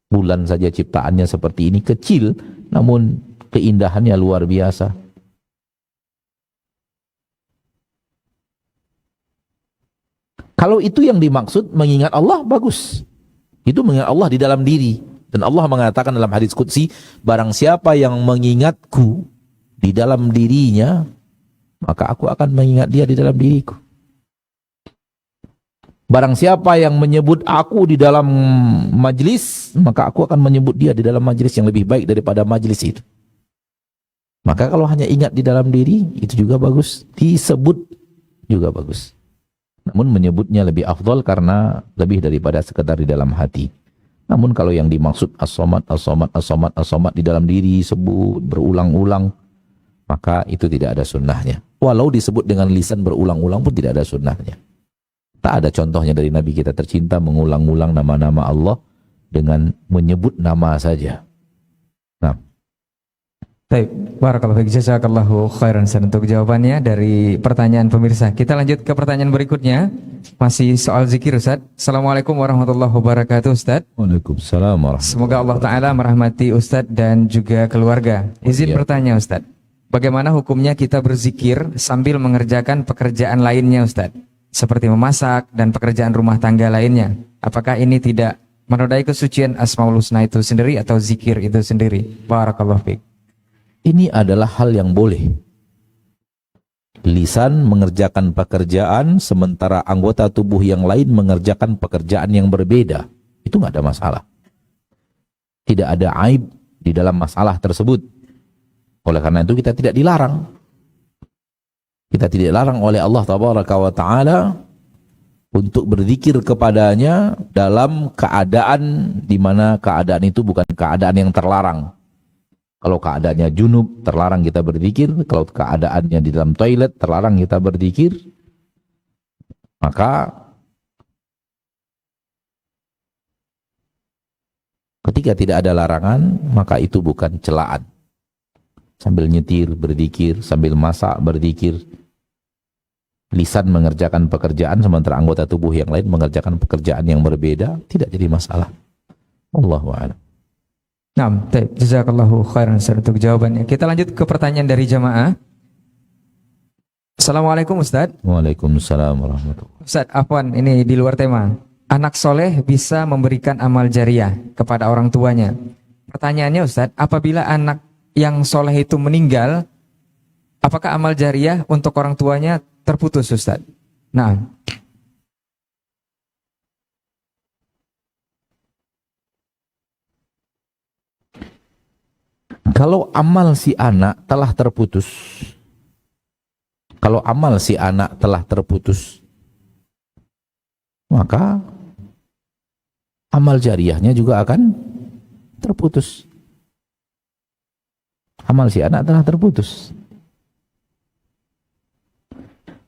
bulan saja ciptaannya seperti ini, kecil namun keindahannya luar biasa. Kalau itu yang dimaksud mengingat Allah, bagus. Itu mengingat Allah di dalam diri. Dan Allah mengatakan dalam hadis qudsi, barang siapa yang mengingatku di dalam dirinya, maka aku akan mengingat dia di dalam diriku. Barang siapa yang menyebut aku di dalam majlis, maka aku akan menyebut dia di dalam majlis yang lebih baik daripada majlis itu. Maka kalau hanya ingat di dalam diri, itu juga bagus. Disebut juga bagus. Namun menyebutnya lebih afdal karena lebih daripada sekedar di dalam hati. Namun kalau yang dimaksud as-somad, as-somad, as-somad, as-somad di dalam diri, sebut berulang-ulang, maka itu tidak ada sunnahnya. Walau disebut dengan lisan berulang-ulang pun tidak ada sunnahnya. Tak ada contohnya dari Nabi kita tercinta mengulang-ulang nama-nama Allah dengan menyebut nama saja. Nah. Baik, barakallahu fiik, jazakallahu khairan untuk jawabannya dari pertanyaan pemirsa. Kita lanjut ke pertanyaan berikutnya. Masih soal zikir, Ustaz. Assalamualaikum warahmatullahi wabarakatuh, Ustaz. Waalaikumsalam warahmatullahi wabarakatuh. Semoga Allah Ta'ala merahmati Ustaz dan juga keluarga. Izin bertanya, Ustaz. Bagaimana hukumnya kita berzikir sambil mengerjakan pekerjaan lainnya, Ustaz? Seperti memasak dan pekerjaan rumah tangga lainnya. Apakah ini tidak menodai kesucian Asmaul Husna itu sendiri atau zikir itu sendiri? Barakallahu fiik. Ini adalah hal yang boleh. Lisan mengerjakan pekerjaan sementara anggota tubuh yang lain mengerjakan pekerjaan yang berbeda. Itu nggak ada masalah. Tidak ada aib di dalam masalah tersebut. Oleh karena itu kita tidak dilarang. Kita tidak dilarang oleh Allah Tabaraka wa Ta'ala untuk berzikir kepadanya dalam keadaan di mana keadaan itu bukan keadaan yang terlarang. Kalau keadaannya junub, terlarang kita berzikir. Kalau keadaannya di dalam toilet, terlarang kita berzikir. Maka ketika tidak ada larangan, maka itu bukan celaan. Sambil nyetir, berzikir. Sambil masak, berzikir. Lisan mengerjakan pekerjaan, sementara anggota tubuh yang lain mengerjakan pekerjaan yang berbeda, tidak jadi masalah. Allahu a'lam. Nah, jazakallahu khairan untuk jawabannya. Kita lanjut ke pertanyaan dari jamaah. Assalamualaikum, Ustaz. Waalaikumsalam warahmatullahi wabarakatuh. Ustaz, afwan, ini di luar tema. Anak soleh bisa memberikan amal jariah kepada orang tuanya. Pertanyaannya, Ustaz, apabila anak yang soleh itu meninggal, apakah amal jariah untuk orang tuanya terputus, Ustaz? Nah. Kalau amal si anak telah terputus, maka amal jariahnya juga akan terputus. Amal si anak telah terputus.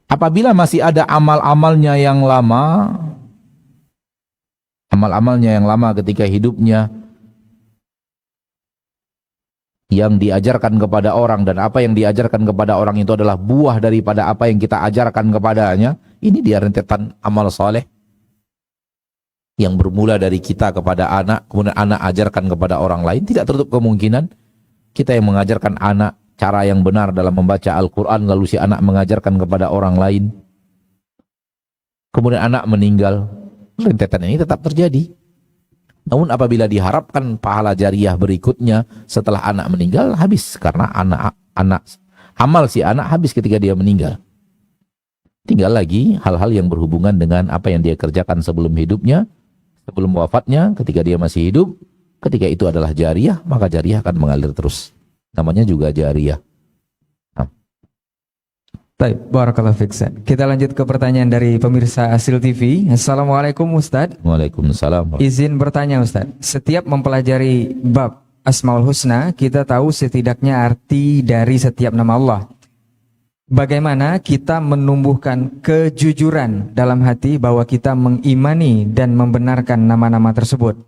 Apabila masih ada amal-amalnya yang lama, ketika hidupnya, yang diajarkan kepada orang, dan apa yang diajarkan kepada orang itu adalah buah daripada apa yang kita ajarkan kepadanya, ini dia rentetan amal soleh yang bermula dari kita kepada anak, kemudian anak ajarkan kepada orang lain. Tidak tertutup kemungkinan kita yang mengajarkan anak cara yang benar dalam membaca Al-Quran, lalu si anak mengajarkan kepada orang lain, kemudian anak meninggal, rentetan ini tetap terjadi. Namun apabila diharapkan pahala jariah berikutnya setelah anak meninggal, habis karena amal si anak habis ketika dia meninggal. Tinggal lagi hal-hal yang berhubungan dengan apa yang dia kerjakan sebelum hidupnya, sebelum wafatnya, ketika dia masih hidup. Ketika itu adalah jariah, maka jariah akan mengalir terus. Namanya juga jariah. Baik, barakallahu fiik. Kita lanjut ke pertanyaan dari pemirsa Asil TV. Assalamualaikum, Ustaz. Waalaikumsalam. Izin bertanya, Ustaz. Setiap mempelajari bab Asmaul Husna, kita tahu setidaknya arti dari setiap nama Allah. Bagaimana kita menumbuhkan kejujuran dalam hati bahwa kita mengimani dan membenarkan nama-nama tersebut?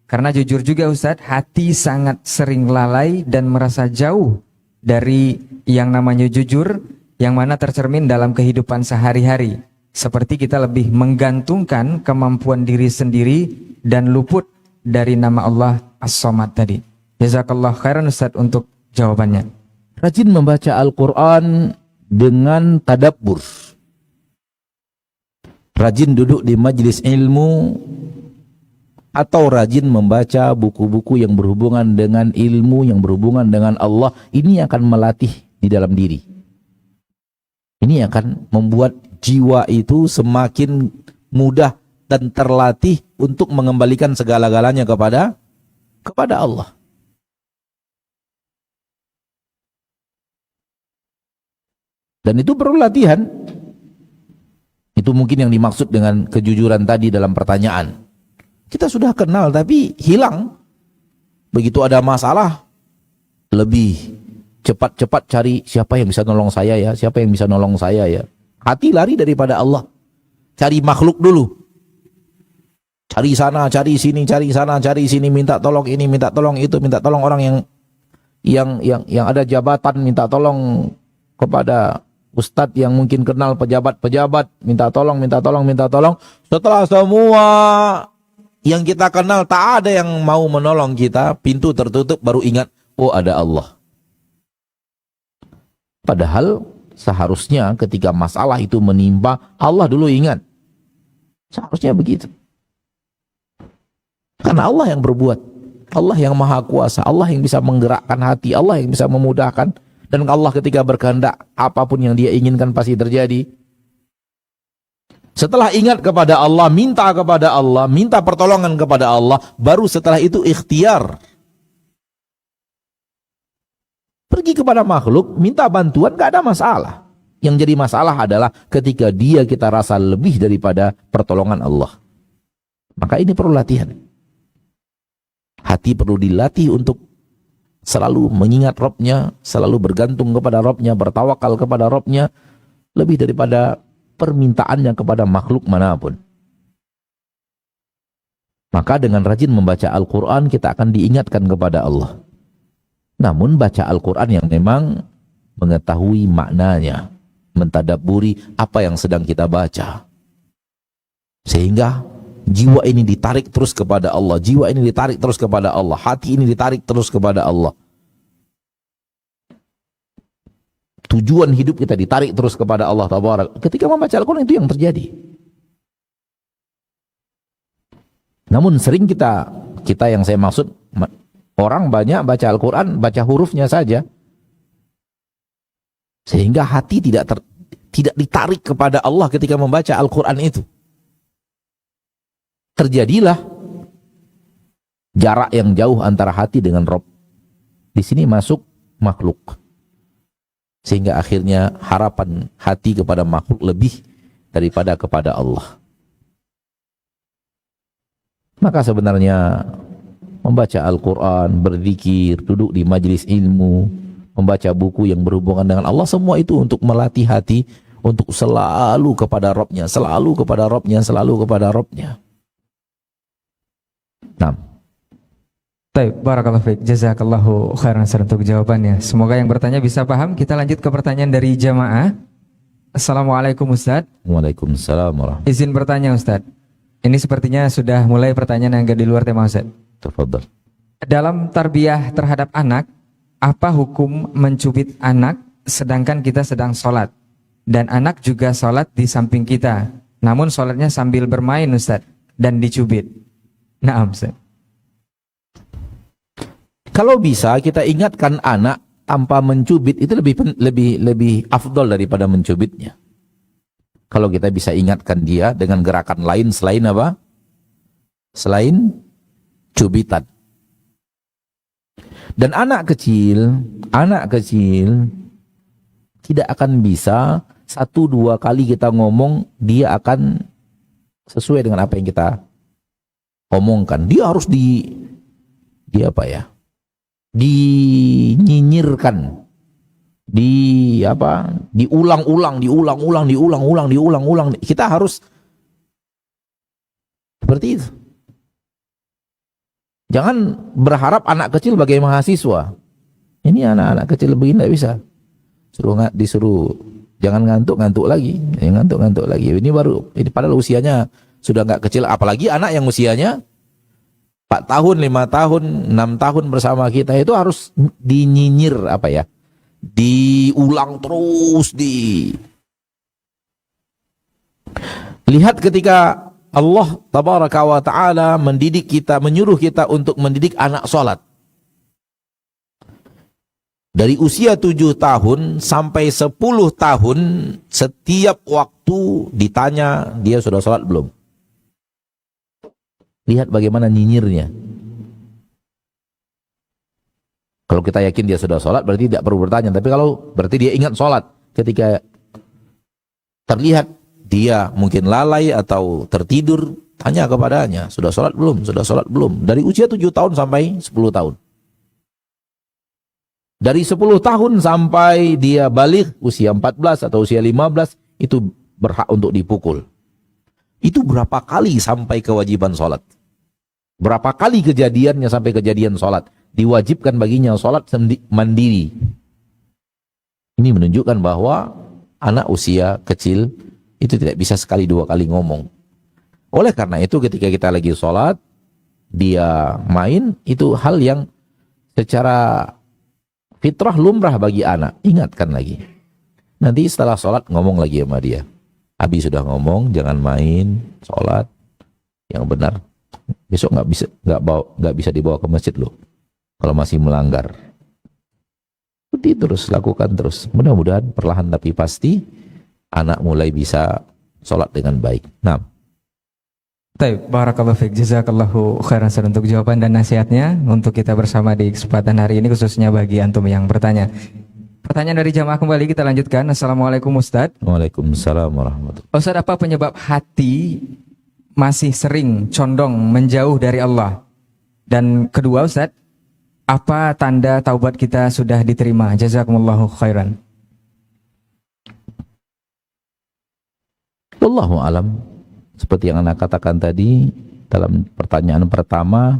Karena jujur juga Ustadz, hati sangat sering lalai dan merasa jauh dari yang namanya jujur, yang mana tercermin dalam kehidupan sehari-hari. Seperti kita lebih menggantungkan kemampuan diri sendiri dan luput dari nama Allah As-Somad tadi. Jazakallah khairan Ustadz untuk jawabannya. Rajin membaca Al-Quran dengan tadabbur. Rajin duduk di majelis ilmu, atau rajin membaca buku-buku yang berhubungan dengan ilmu, yang berhubungan dengan Allah. Ini akan melatih di dalam diri. Ini akan membuat jiwa itu semakin mudah dan terlatih untuk mengembalikan segala-galanya kepada Allah. Dan itu perlu latihan. Itu mungkin yang dimaksud dengan kejujuran tadi dalam pertanyaan. Kita sudah kenal tapi hilang. Begitu ada masalah, lebih cepat-cepat cari siapa yang bisa nolong saya ya, siapa yang bisa nolong saya ya. Hati lari daripada Allah. Cari makhluk dulu. Cari sana, cari sini, cari sana, cari sini, minta tolong ini, minta tolong itu, minta tolong orang yang ada jabatan, minta tolong kepada ustadz yang mungkin kenal pejabat-pejabat, minta tolong, minta tolong, minta tolong. Setelah semua yang kita kenal tak ada yang mau menolong kita, pintu tertutup, baru ingat, oh ada Allah. Padahal seharusnya ketika masalah itu menimpa, Allah dulu ingat. Seharusnya begitu. Karena Allah yang berbuat, Allah yang maha kuasa, Allah yang bisa menggerakkan hati, Allah yang bisa memudahkan. Dan Allah ketika berkehendak, apapun yang dia inginkan pasti terjadi. Setelah ingat kepada Allah, minta pertolongan kepada Allah, baru setelah itu ikhtiar. Pergi kepada makhluk, minta bantuan, gak ada masalah. Yang jadi masalah adalah ketika kita rasa lebih daripada pertolongan Allah. Maka ini perlu latihan. Hati perlu dilatih untuk selalu mengingat Rabb-nya, selalu bergantung kepada Rabb-nya, bertawakal kepada Rabb-nya, lebih daripada permintaannya kepada makhluk manapun. Maka dengan rajin membaca Al-Quran, kita akan diingatkan kepada Allah. Namun baca Al-Quran yang memang mengetahui maknanya, mentadabburi apa yang sedang kita baca. Sehingga jiwa ini ditarik terus kepada Allah, jiwa ini ditarik terus kepada Allah, hati ini ditarik terus kepada Allah. Tujuan hidup kita ditarik terus kepada Allah Tabarak. Ketika membaca Al-Quran itu yang terjadi. Namun sering kita yang saya maksud, orang banyak baca Al-Quran, baca hurufnya saja. Sehingga hati tidak ditarik kepada Allah ketika membaca Al-Quran itu. Terjadilah jarak yang jauh antara hati dengan Rabb. Di sini masuk makhluk. Sehingga akhirnya harapan hati kepada makhluk lebih daripada kepada Allah. Maka sebenarnya membaca Al-Quran, berzikir, duduk di majelis ilmu, membaca buku yang berhubungan dengan Allah, semua itu untuk melatih hati untuk selalu kepada Rabb-nya, selalu kepada Rabb-nya, selalu kepada Rabb-nya. Nah. Baik, barakallahu fiik. Jazakallahu khairan untuk jawabannya. Semoga yang bertanya bisa paham. Kita lanjut ke pertanyaan dari jamaah. Assalamualaikum Ustaz. Waalaikumsalam warahmatullahi. Izin bertanya Ustaz. Ini sepertinya sudah mulai pertanyaan yang agak di luar tema Ustaz. Tafadhal. Dalam tarbiyah terhadap anak, apa hukum mencubit anak sedangkan kita sedang sholat? Dan anak juga sholat di samping kita. Namun sholatnya sambil bermain Ustaz dan dicubit. Naam Ustaz. Kalau bisa kita ingatkan anak tanpa mencubit, itu lebih afdol daripada mencubitnya. Kalau kita bisa ingatkan dia dengan gerakan lain selain apa? Selain cubitan. Dan anak kecil tidak akan bisa 1-2 kali kita ngomong dia akan sesuai dengan apa yang kita omongkan. Dia harus dinyinyirkan, diulang-ulang. Kita harus seperti itu. Jangan berharap anak kecil bagai mahasiswa. Ini anak-anak kecil begini tidak bisa. Disuruh jangan ngantuk-ngantuk lagi. Ngantuk-ngantuk lagi. Ini padahal usianya sudah nggak kecil. Apalagi anak yang usianya 4 tahun, 5 tahun, 6 tahun bersama kita itu harus dinyinyir diulang terus Lihat ketika Allah tabaraka wa ta'ala mendidik kita, menyuruh kita untuk mendidik anak sholat. Dari usia 7 tahun sampai 10 tahun, setiap waktu ditanya, dia sudah sholat belum? Lihat bagaimana nyinyirnya. Kalau kita yakin dia sudah sholat, berarti tidak perlu bertanya. Tapi kalau berarti dia ingat sholat. Ketika terlihat dia mungkin lalai atau tertidur, tanya kepadanya, sudah sholat belum? Sudah sholat belum? Dari usia 7 tahun sampai 10 tahun. Dari 10 tahun sampai dia balik, usia 14 atau usia 15, itu berhak untuk dipukul. Itu berapa kali sampai kewajiban sholat? Berapa kali kejadiannya sampai kejadian sholat? Diwajibkan baginya sholat mandiri. Ini menunjukkan bahwa anak usia kecil itu tidak bisa sekali 2 kali ngomong. Oleh karena itu ketika kita lagi sholat, dia main, itu hal yang secara fitrah lumrah bagi anak. Ingatkan lagi. Nanti setelah sholat ngomong lagi sama dia. Abi sudah ngomong, jangan main, sholat yang benar. Besok nggak bisa dibawa ke masjid loh. Kalau masih melanggar. Seperti terus, lakukan terus. Mudah-mudahan perlahan tapi pasti anak mulai bisa sholat dengan baik. Nah. Baik, barakallahu fiik, jazakallahu khairan untuk jawaban dan nasihatnya untuk kita bersama di kesempatan hari ini, khususnya bagi antum yang bertanya. Pertanyaan dari jamaah kembali kita lanjutkan. Assalamualaikum Ustadz. Waalaikumsalam warahmatullahi wabarakatuh. Ustadz, apa penyebab hati masih sering condong menjauh dari Allah? Dan kedua Ustadz, apa tanda taubat kita sudah diterima? Jazakumullahu khairan. Wallahu alam. Seperti yang Anda katakan tadi dalam pertanyaan pertama,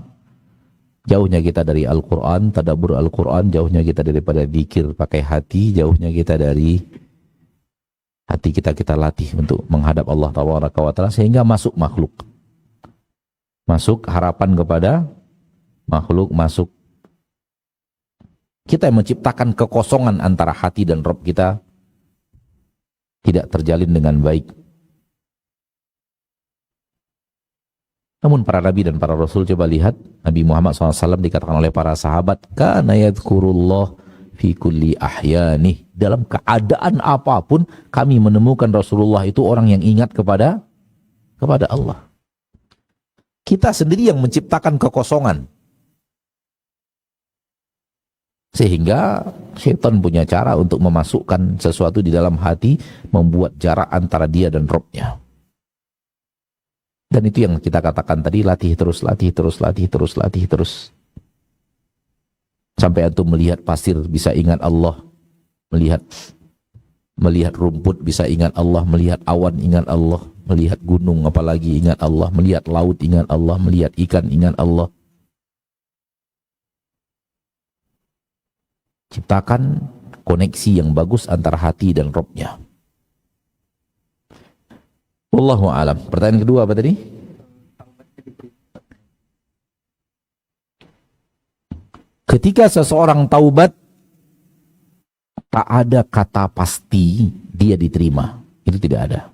jauhnya kita dari Al-Quran, tadabbur Al-Quran, jauhnya kita daripada zikir pakai hati, jauhnya kita dari hati kita latih untuk menghadap Allah tabaraka wa ta'ala, sehingga masuk makhluk. Masuk harapan kepada makhluk, masuk. Kita yang menciptakan kekosongan antara hati dan Rabb kita tidak terjalin dengan baik. Namun para nabi dan para rasul, coba lihat Nabi Muhammad SAW dikatakan oleh para sahabat, kana yadhkurullah fi kulli ahyanih. Dalam keadaan apapun kami menemukan Rasulullah itu orang yang ingat kepada Allah. Kita sendiri yang menciptakan kekosongan. Sehingga syaitan punya cara untuk memasukkan sesuatu di dalam hati, membuat jarak antara dia dan Rabb-nya. Dan itu yang kita katakan tadi, latih terus. Sampai antum melihat pasir bisa ingat Allah, melihat rumput bisa ingat Allah, melihat awan ingat Allah, melihat gunung apalagi ingat Allah, melihat laut ingat Allah, melihat ikan ingat Allah. Ciptakan koneksi yang bagus antara hati dan Rabb-nya. Wallahu a'lam. Pertanyaan kedua apa tadi? Ketika seseorang taubat, tak ada kata pasti dia diterima. Itu tidak ada.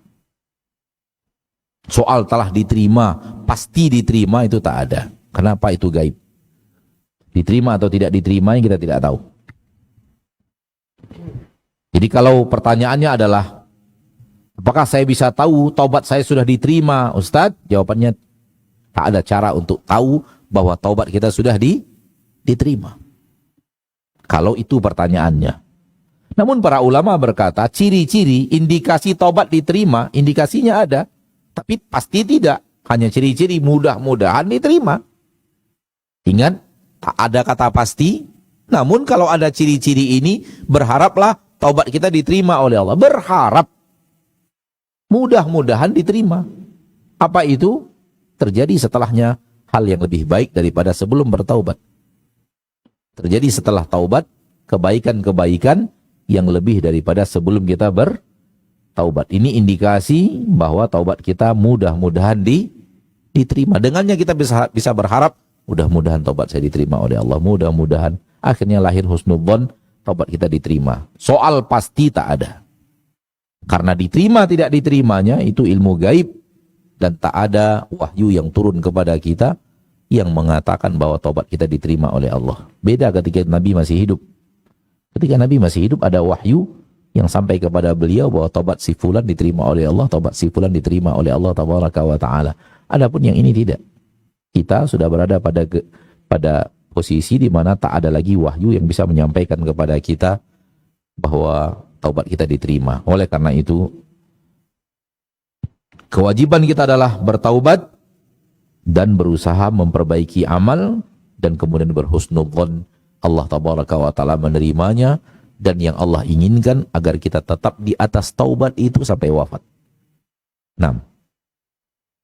Soal telah diterima, pasti diterima, itu tak ada. Kenapa? Itu gaib. Diterima atau tidak diterima yang kita tidak tahu. Jadi kalau pertanyaannya adalah, apakah saya bisa tahu taubat saya sudah diterima, Ustadz? Jawabannya, tak ada cara untuk tahu bahwa taubat kita sudah diterima. Kalau itu pertanyaannya. Namun para ulama berkata, ciri-ciri, indikasi taubat diterima, indikasinya ada, tapi pasti tidak. Hanya ciri-ciri mudah-mudahan diterima. Ingat, tak ada kata pasti. Namun kalau ada ciri-ciri ini, berharaplah taubat kita diterima oleh Allah. Berharap. Mudah-mudahan diterima. Apa itu? Terjadi setelahnya hal yang lebih baik daripada sebelum bertaubat. Terjadi setelah taubat kebaikan-kebaikan yang lebih daripada sebelum kita bertaubat. Ini indikasi bahwa taubat kita mudah-mudahan diterima. Dengannya kita bisa berharap, mudah-mudahan taubat saya diterima oleh Allah. Mudah-mudahan akhirnya lahir husnudzon, taubat kita diterima. Soal pasti tak ada. Karena diterima tidak diterimanya itu ilmu gaib, dan tak ada wahyu yang turun kepada kita yang mengatakan bahwa taubat kita diterima oleh Allah. Beda ketika Nabi masih hidup. Ketika Nabi masih hidup ada wahyu yang sampai kepada beliau bahwa taubat si fulan diterima oleh Allah, taubat si fulan diterima oleh Allah tabaraka wa taala. Adapun yang ini tidak. Kita sudah berada pada posisi di mana tak ada lagi wahyu yang bisa menyampaikan kepada kita bahwa taubat kita diterima. Oleh karena itu, kewajiban kita adalah bertaubat dan berusaha memperbaiki amal, dan kemudian berhusnudzon Allah tabaraka wa taala menerimanya, dan yang Allah inginkan agar kita tetap di atas taubat itu sampai wafat. 6.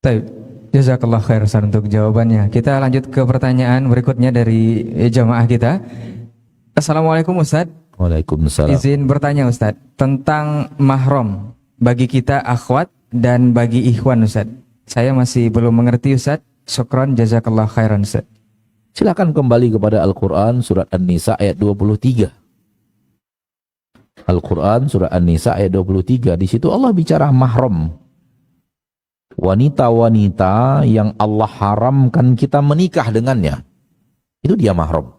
Baik, jazakallah khair Ustaz untuk jawabannya. Kita lanjut ke pertanyaan berikutnya dari jamaah kita. Assalamualaikum Ustaz. Waalaikumsalam. Izin bertanya Ustaz tentang mahram bagi kita akhwat dan bagi ikhwan Ustaz. Saya masih belum mengerti Ustaz. Syukran jazakallah khairan Ustaz. Silakan kembali kepada Al-Quran surat An-Nisa ayat 23. Al-Quran surat An-Nisa ayat 23. Di situ Allah bicara mahram. Wanita-wanita yang Allah haramkan kita menikah dengannya. Itu dia mahram.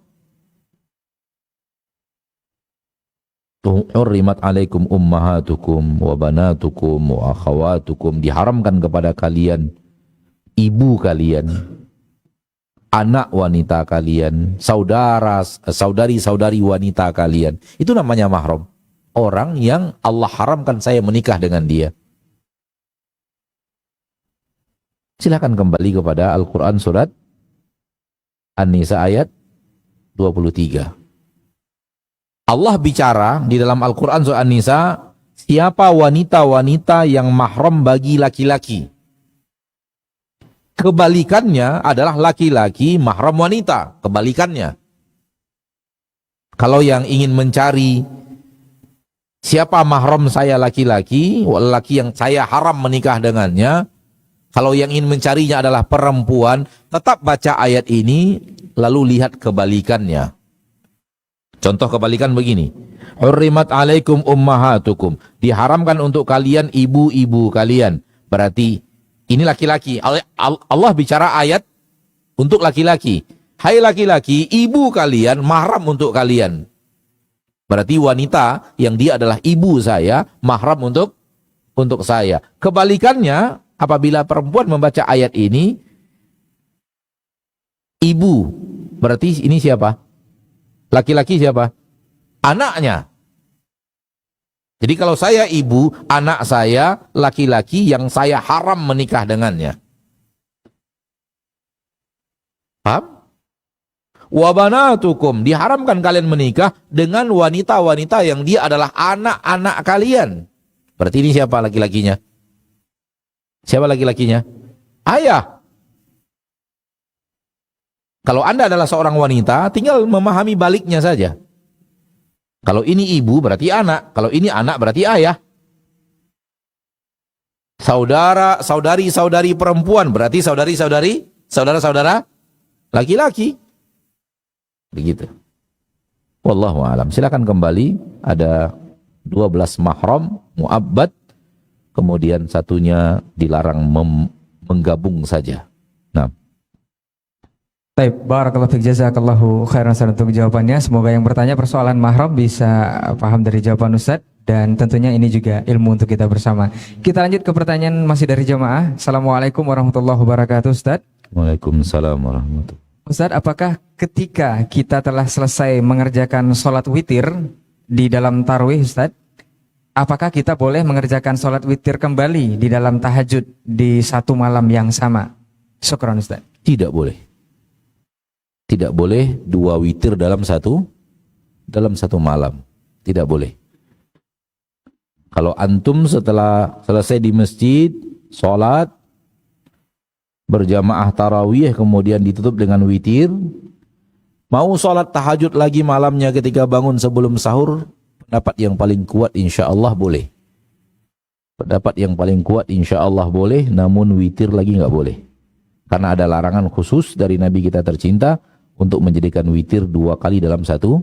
Hurrimat alaikum ummahatukum wa banatukum wa akhawatukum. Diharamkan kepada kalian ibu kalian, anak wanita kalian, saudari-saudari wanita kalian. Itu namanya mahram. Orang yang Allah haramkan saya menikah dengan dia. Silakan kembali kepada Al-Quran surat An-Nisa ayat 23. Allah bicara di dalam Al-Quran surat An-Nisa, siapa wanita-wanita yang mahram bagi laki-laki. Kebalikannya adalah laki-laki mahram wanita. Kebalikannya. Kalau yang ingin mencari siapa mahram saya laki-laki, laki yang saya haram menikah dengannya, kalau yang ingin mencarinya adalah perempuan, tetap baca ayat ini, lalu lihat kebalikannya. Contoh kebalikan begini. Hurrimat alaikum ummahatukum. Diharamkan untuk kalian ibu-ibu kalian. Berarti ini laki-laki. Allah bicara ayat untuk laki-laki. Hai laki-laki, ibu kalian mahram untuk kalian. Berarti wanita yang dia adalah ibu saya, mahram untuk saya. Kebalikannya, apabila perempuan membaca ayat ini, ibu, berarti ini siapa? Laki-laki siapa? Anaknya. Jadi kalau saya ibu, anak saya laki-laki yang saya haram menikah dengannya. Paham? Wabanatukum, diharamkan kalian menikah dengan wanita-wanita yang dia adalah anak-anak kalian. Berarti ini siapa laki-lakinya? Siapa laki-lakinya? Ayah. Kalau Anda adalah seorang wanita, tinggal memahami baliknya saja. Kalau ini ibu berarti anak, kalau ini anak berarti ayah. Saudara, saudari perempuan berarti saudara-saudara laki-laki. Begitu. Wallahu a'lam. Silakan kembali, ada 12 mahram mu'abbad, kemudian satunya dilarang menggabung saja. Nah. Baik, barakallahu fiik, jazakallahu khairan Ustaz untuk jawabannya. Semoga yang bertanya persoalan mahram bisa paham dari jawaban Ustaz, dan tentunya ini juga ilmu untuk kita bersama. Kita lanjut ke pertanyaan masih dari jamaah. Assalamualaikum warahmatullahi wabarakatuh Ustaz. Waalaikumsalam warahmatullahi wabarakatuh. Ustaz, apakah ketika kita telah selesai mengerjakan sholat witir di dalam tarawih Ustaz, apakah kita boleh mengerjakan sholat witir kembali di dalam tahajud di satu malam yang sama? Syukran Ustaz. Tidak boleh. Tidak boleh dua witir dalam satu malam. Tidak boleh. Kalau antum setelah selesai di masjid, sholat, berjamaah tarawih kemudian ditutup dengan witir, mau sholat tahajud lagi malamnya ketika bangun sebelum sahur, pendapat yang paling kuat insya Allah boleh. Pendapat yang paling kuat insya Allah boleh, namun witir lagi nggak boleh. Karena ada larangan khusus dari Nabi kita tercinta untuk menjadikan witir 2 kali dalam satu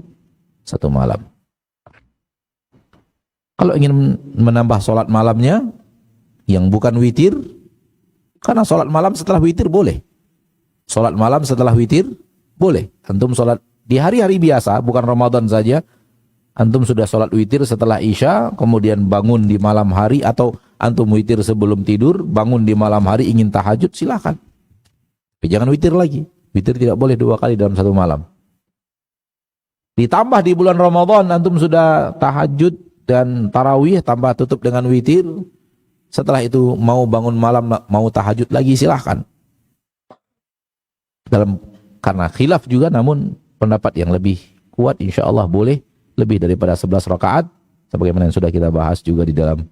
malam. Kalau ingin menambah sholat malamnya yang bukan witir, karena sholat malam setelah witir boleh. Sholat malam setelah witir boleh. Antum sholat di hari-hari biasa, bukan Ramadan saja. Antum sudah sholat witir setelah Isya, kemudian bangun di malam hari, atau antum witir sebelum tidur, bangun di malam hari ingin tahajud, silakan. Tapi jangan witir lagi. Witir tidak boleh 2 kali dalam satu malam. Ditambah di bulan Ramadan, antum sudah tahajud dan tarawih, tambah tutup dengan witir. Setelah itu mau bangun malam, mau tahajud lagi, silahkan. Karena khilaf juga, namun pendapat yang lebih kuat insya Allah boleh lebih daripada 11 rakaat, sebagaimana yang sudah kita bahas juga di dalam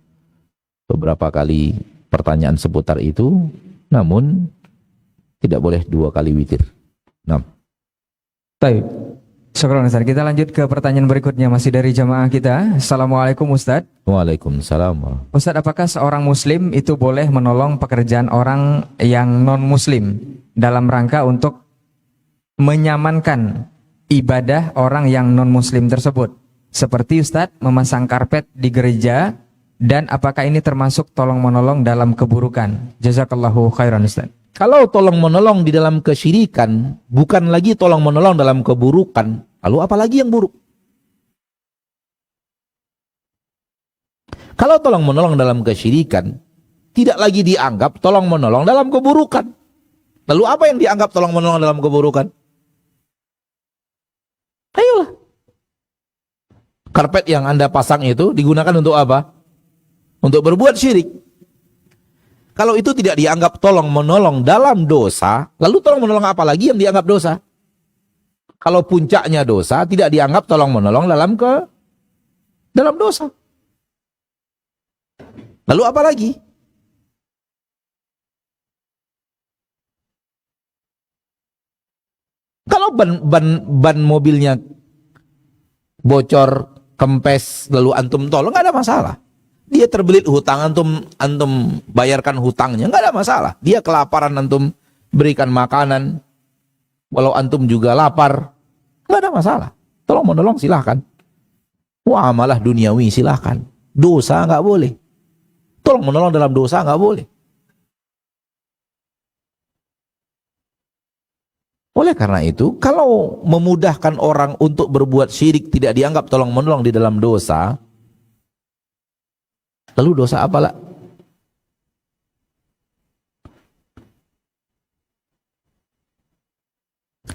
beberapa kali pertanyaan seputar itu, namun tidak boleh 2 kali witir. Nah. Baik. Syukran Ustaz. Kita lanjut ke pertanyaan berikutnya, masih dari jamaah kita. Assalamualaikum Ustaz. Waalaikumsalam. Ustaz, apakah seorang muslim itu boleh menolong pekerjaan orang yang non-muslim dalam rangka untuk menyamankan ibadah orang yang non-muslim tersebut? Seperti Ustaz memasang karpet di gereja, dan apakah ini termasuk tolong-menolong dalam keburukan? Jazakallahu khairan Ustaz. Kalau tolong-menolong di dalam kesyirikan, bukan lagi tolong-menolong dalam keburukan, lalu apalagi yang buruk? Kalau tolong-menolong dalam kesyirikan, tidak lagi dianggap tolong-menolong dalam keburukan. Lalu apa yang dianggap tolong-menolong dalam keburukan? Ayolah. Karpet yang Anda pasang itu digunakan untuk apa? Untuk berbuat syirik. Kalau itu tidak dianggap tolong-menolong dalam dosa, lalu tolong-menolong apa lagi yang dianggap dosa? Kalau puncaknya dosa, tidak dianggap tolong-menolong dalam dosa. Lalu apa lagi? Kalau ban mobilnya bocor, kempes, lalu antum tolong, nggak ada masalah. Dia terbelit hutang, antum bayarkan hutangnya, nggak ada masalah. Dia kelaparan, antum berikan makanan, walau antum juga lapar, nggak ada masalah. Tolong menolong silahkan. Muamalah duniawi silahkan. Dosa nggak boleh. Tolong menolong dalam dosa nggak boleh. Oleh karena itu, kalau memudahkan orang untuk berbuat syirik tidak dianggap tolong menolong di dalam dosa, lalu dosa apalah?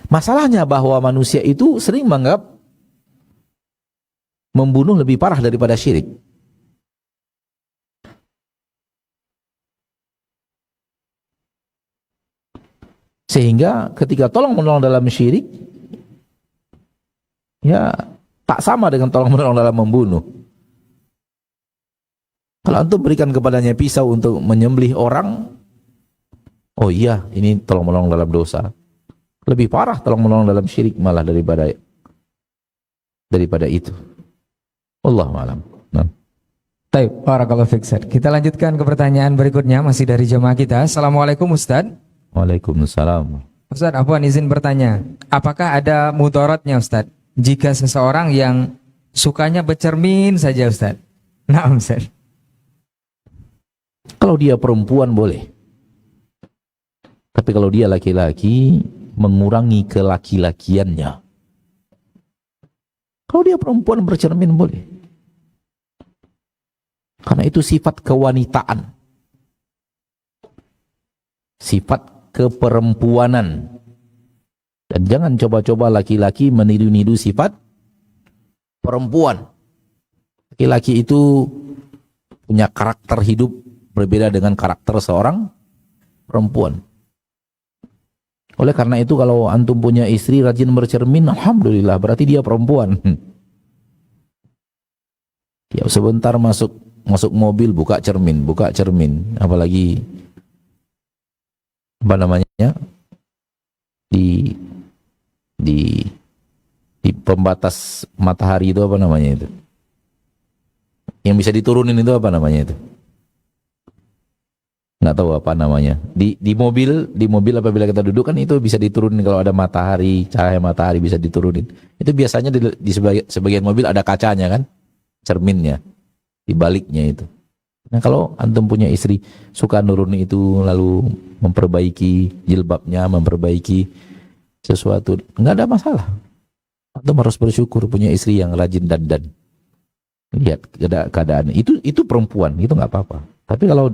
Masalahnya bahwa manusia itu sering menganggap membunuh lebih parah daripada syirik. Sehingga ketika tolong menolong dalam syirik, ya tak sama dengan tolong menolong dalam membunuh. Kalau antum berikan kepadanya pisau untuk menyembelih orang, oh iya, ini tolong menolong dalam dosa. Lebih parah tolong menolong dalam syirik malah daripada itu. Wallahu a'lam. Nah. Baik, barakallahu fiik Ustaz. Kita lanjutkan ke pertanyaan berikutnya, masih dari jemaah kita. Assalamualaikum Ustaz. Waalaikumsalam. Ustaz, afwan izin bertanya, apakah ada mudaratnya Ustaz jika seseorang yang sukanya bercermin saja Ustaz? Nah Ustaz. Kalau dia perempuan boleh. Tapi kalau dia laki-laki, mengurangi kelaki-lakiannya. Kalau dia perempuan bercermin boleh. Karena itu sifat kewanitaan. Sifat keperempuanan. Dan jangan coba-coba laki-laki meniru-niru sifat perempuan. Laki-laki itu punya karakter hidup berbeda dengan karakter seorang perempuan. Oleh karena itu kalau antum punya istri rajin bercermin, alhamdulillah, berarti dia perempuan. Ya sebentar masuk mobil buka cermin, apalagi apa namanya, di di di pembatas matahari itu apa namanya itu? Yang bisa diturunin itu apa namanya itu? Nggak tahu apa namanya. Di mobil apabila kita duduk kan itu bisa diturunin kalau ada matahari, cahaya matahari bisa diturunin. Itu biasanya di sebagian mobil ada kacanya kan, cerminnya di baliknya itu. Nah kalau antum punya istri suka nurunin itu lalu memperbaiki jilbabnya, memperbaiki sesuatu, nggak ada masalah. Antum harus bersyukur punya istri yang rajin dandan. Lihat keadaan itu perempuan itu nggak apa-apa. Tapi kalau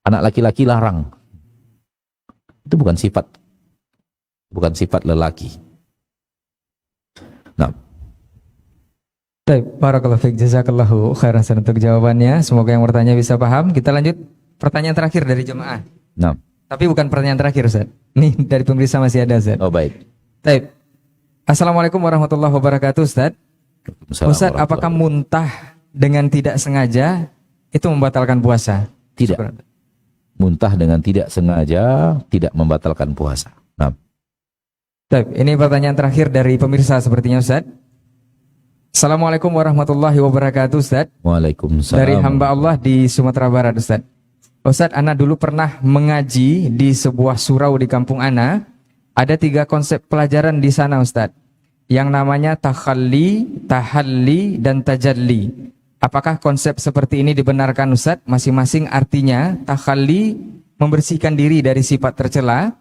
anak laki-laki larang, itu bukan sifat lelaki. Nah, Baik, barakallahu fiik, jazakallahu khairan untuk jawabannya. Semoga yang bertanya bisa paham. Kita lanjut pertanyaan terakhir dari jemaah. nah, Tapi bukan pertanyaan terakhir, Ustaz. Nih dari pemirsa masih ada, Ustaz. oh baik. Baik. Assalamualaikum warahmatullahi wabarakatuh, Ustaz. Waalaikumsalam Ustaz, warahmatullahi apakah muntah dengan tidak sengaja itu membatalkan puasa? Tidak. Syukur. Muntah dengan tidak sengaja tidak membatalkan puasa. Nah, Baik, ini pertanyaan terakhir dari pemirsa sepertinya, Ustaz. Assalamualaikum warahmatullahi wabarakatuh, Ustaz. waalaikumsalam. Dari hamba Allah di Sumatera Barat, Ustaz. Ustaz, Ana dulu pernah mengaji di sebuah surau di kampung Ana. Ada 3 konsep pelajaran di sana, Ustaz. Yang namanya takhalli, tahalli, dan tajalli. Apakah konsep seperti ini dibenarkan, Ustaz? Masing-masing artinya takhalli membersihkan diri dari sifat tercela,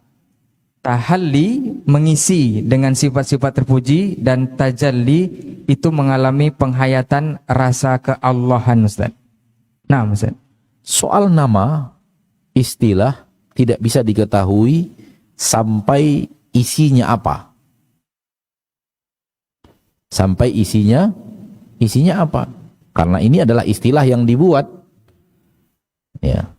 tahalli mengisi dengan sifat-sifat terpuji, dan tajalli itu mengalami penghayatan rasa keallahan, Ustaz. Nah, Ustaz. Soal nama, istilah tidak bisa diketahui sampai isinya apa. Sampai isinya apa? Karena ini adalah istilah yang dibuat. Ya.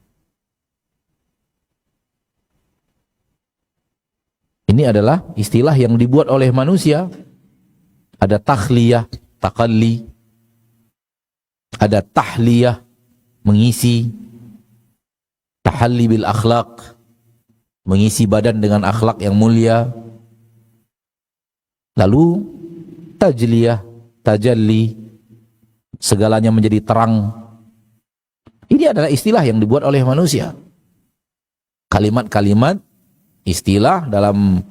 Ini adalah istilah yang dibuat oleh manusia. Ada takhliyah, takalli. Ada tahliyah, mengisi. Tahalli bil akhlaq, mengisi badan dengan akhlak yang mulia. Lalu tajliyah, tajalli, segalanya menjadi terang. Ini adalah istilah yang dibuat oleh manusia. Kalimat-kalimat istilah dalam,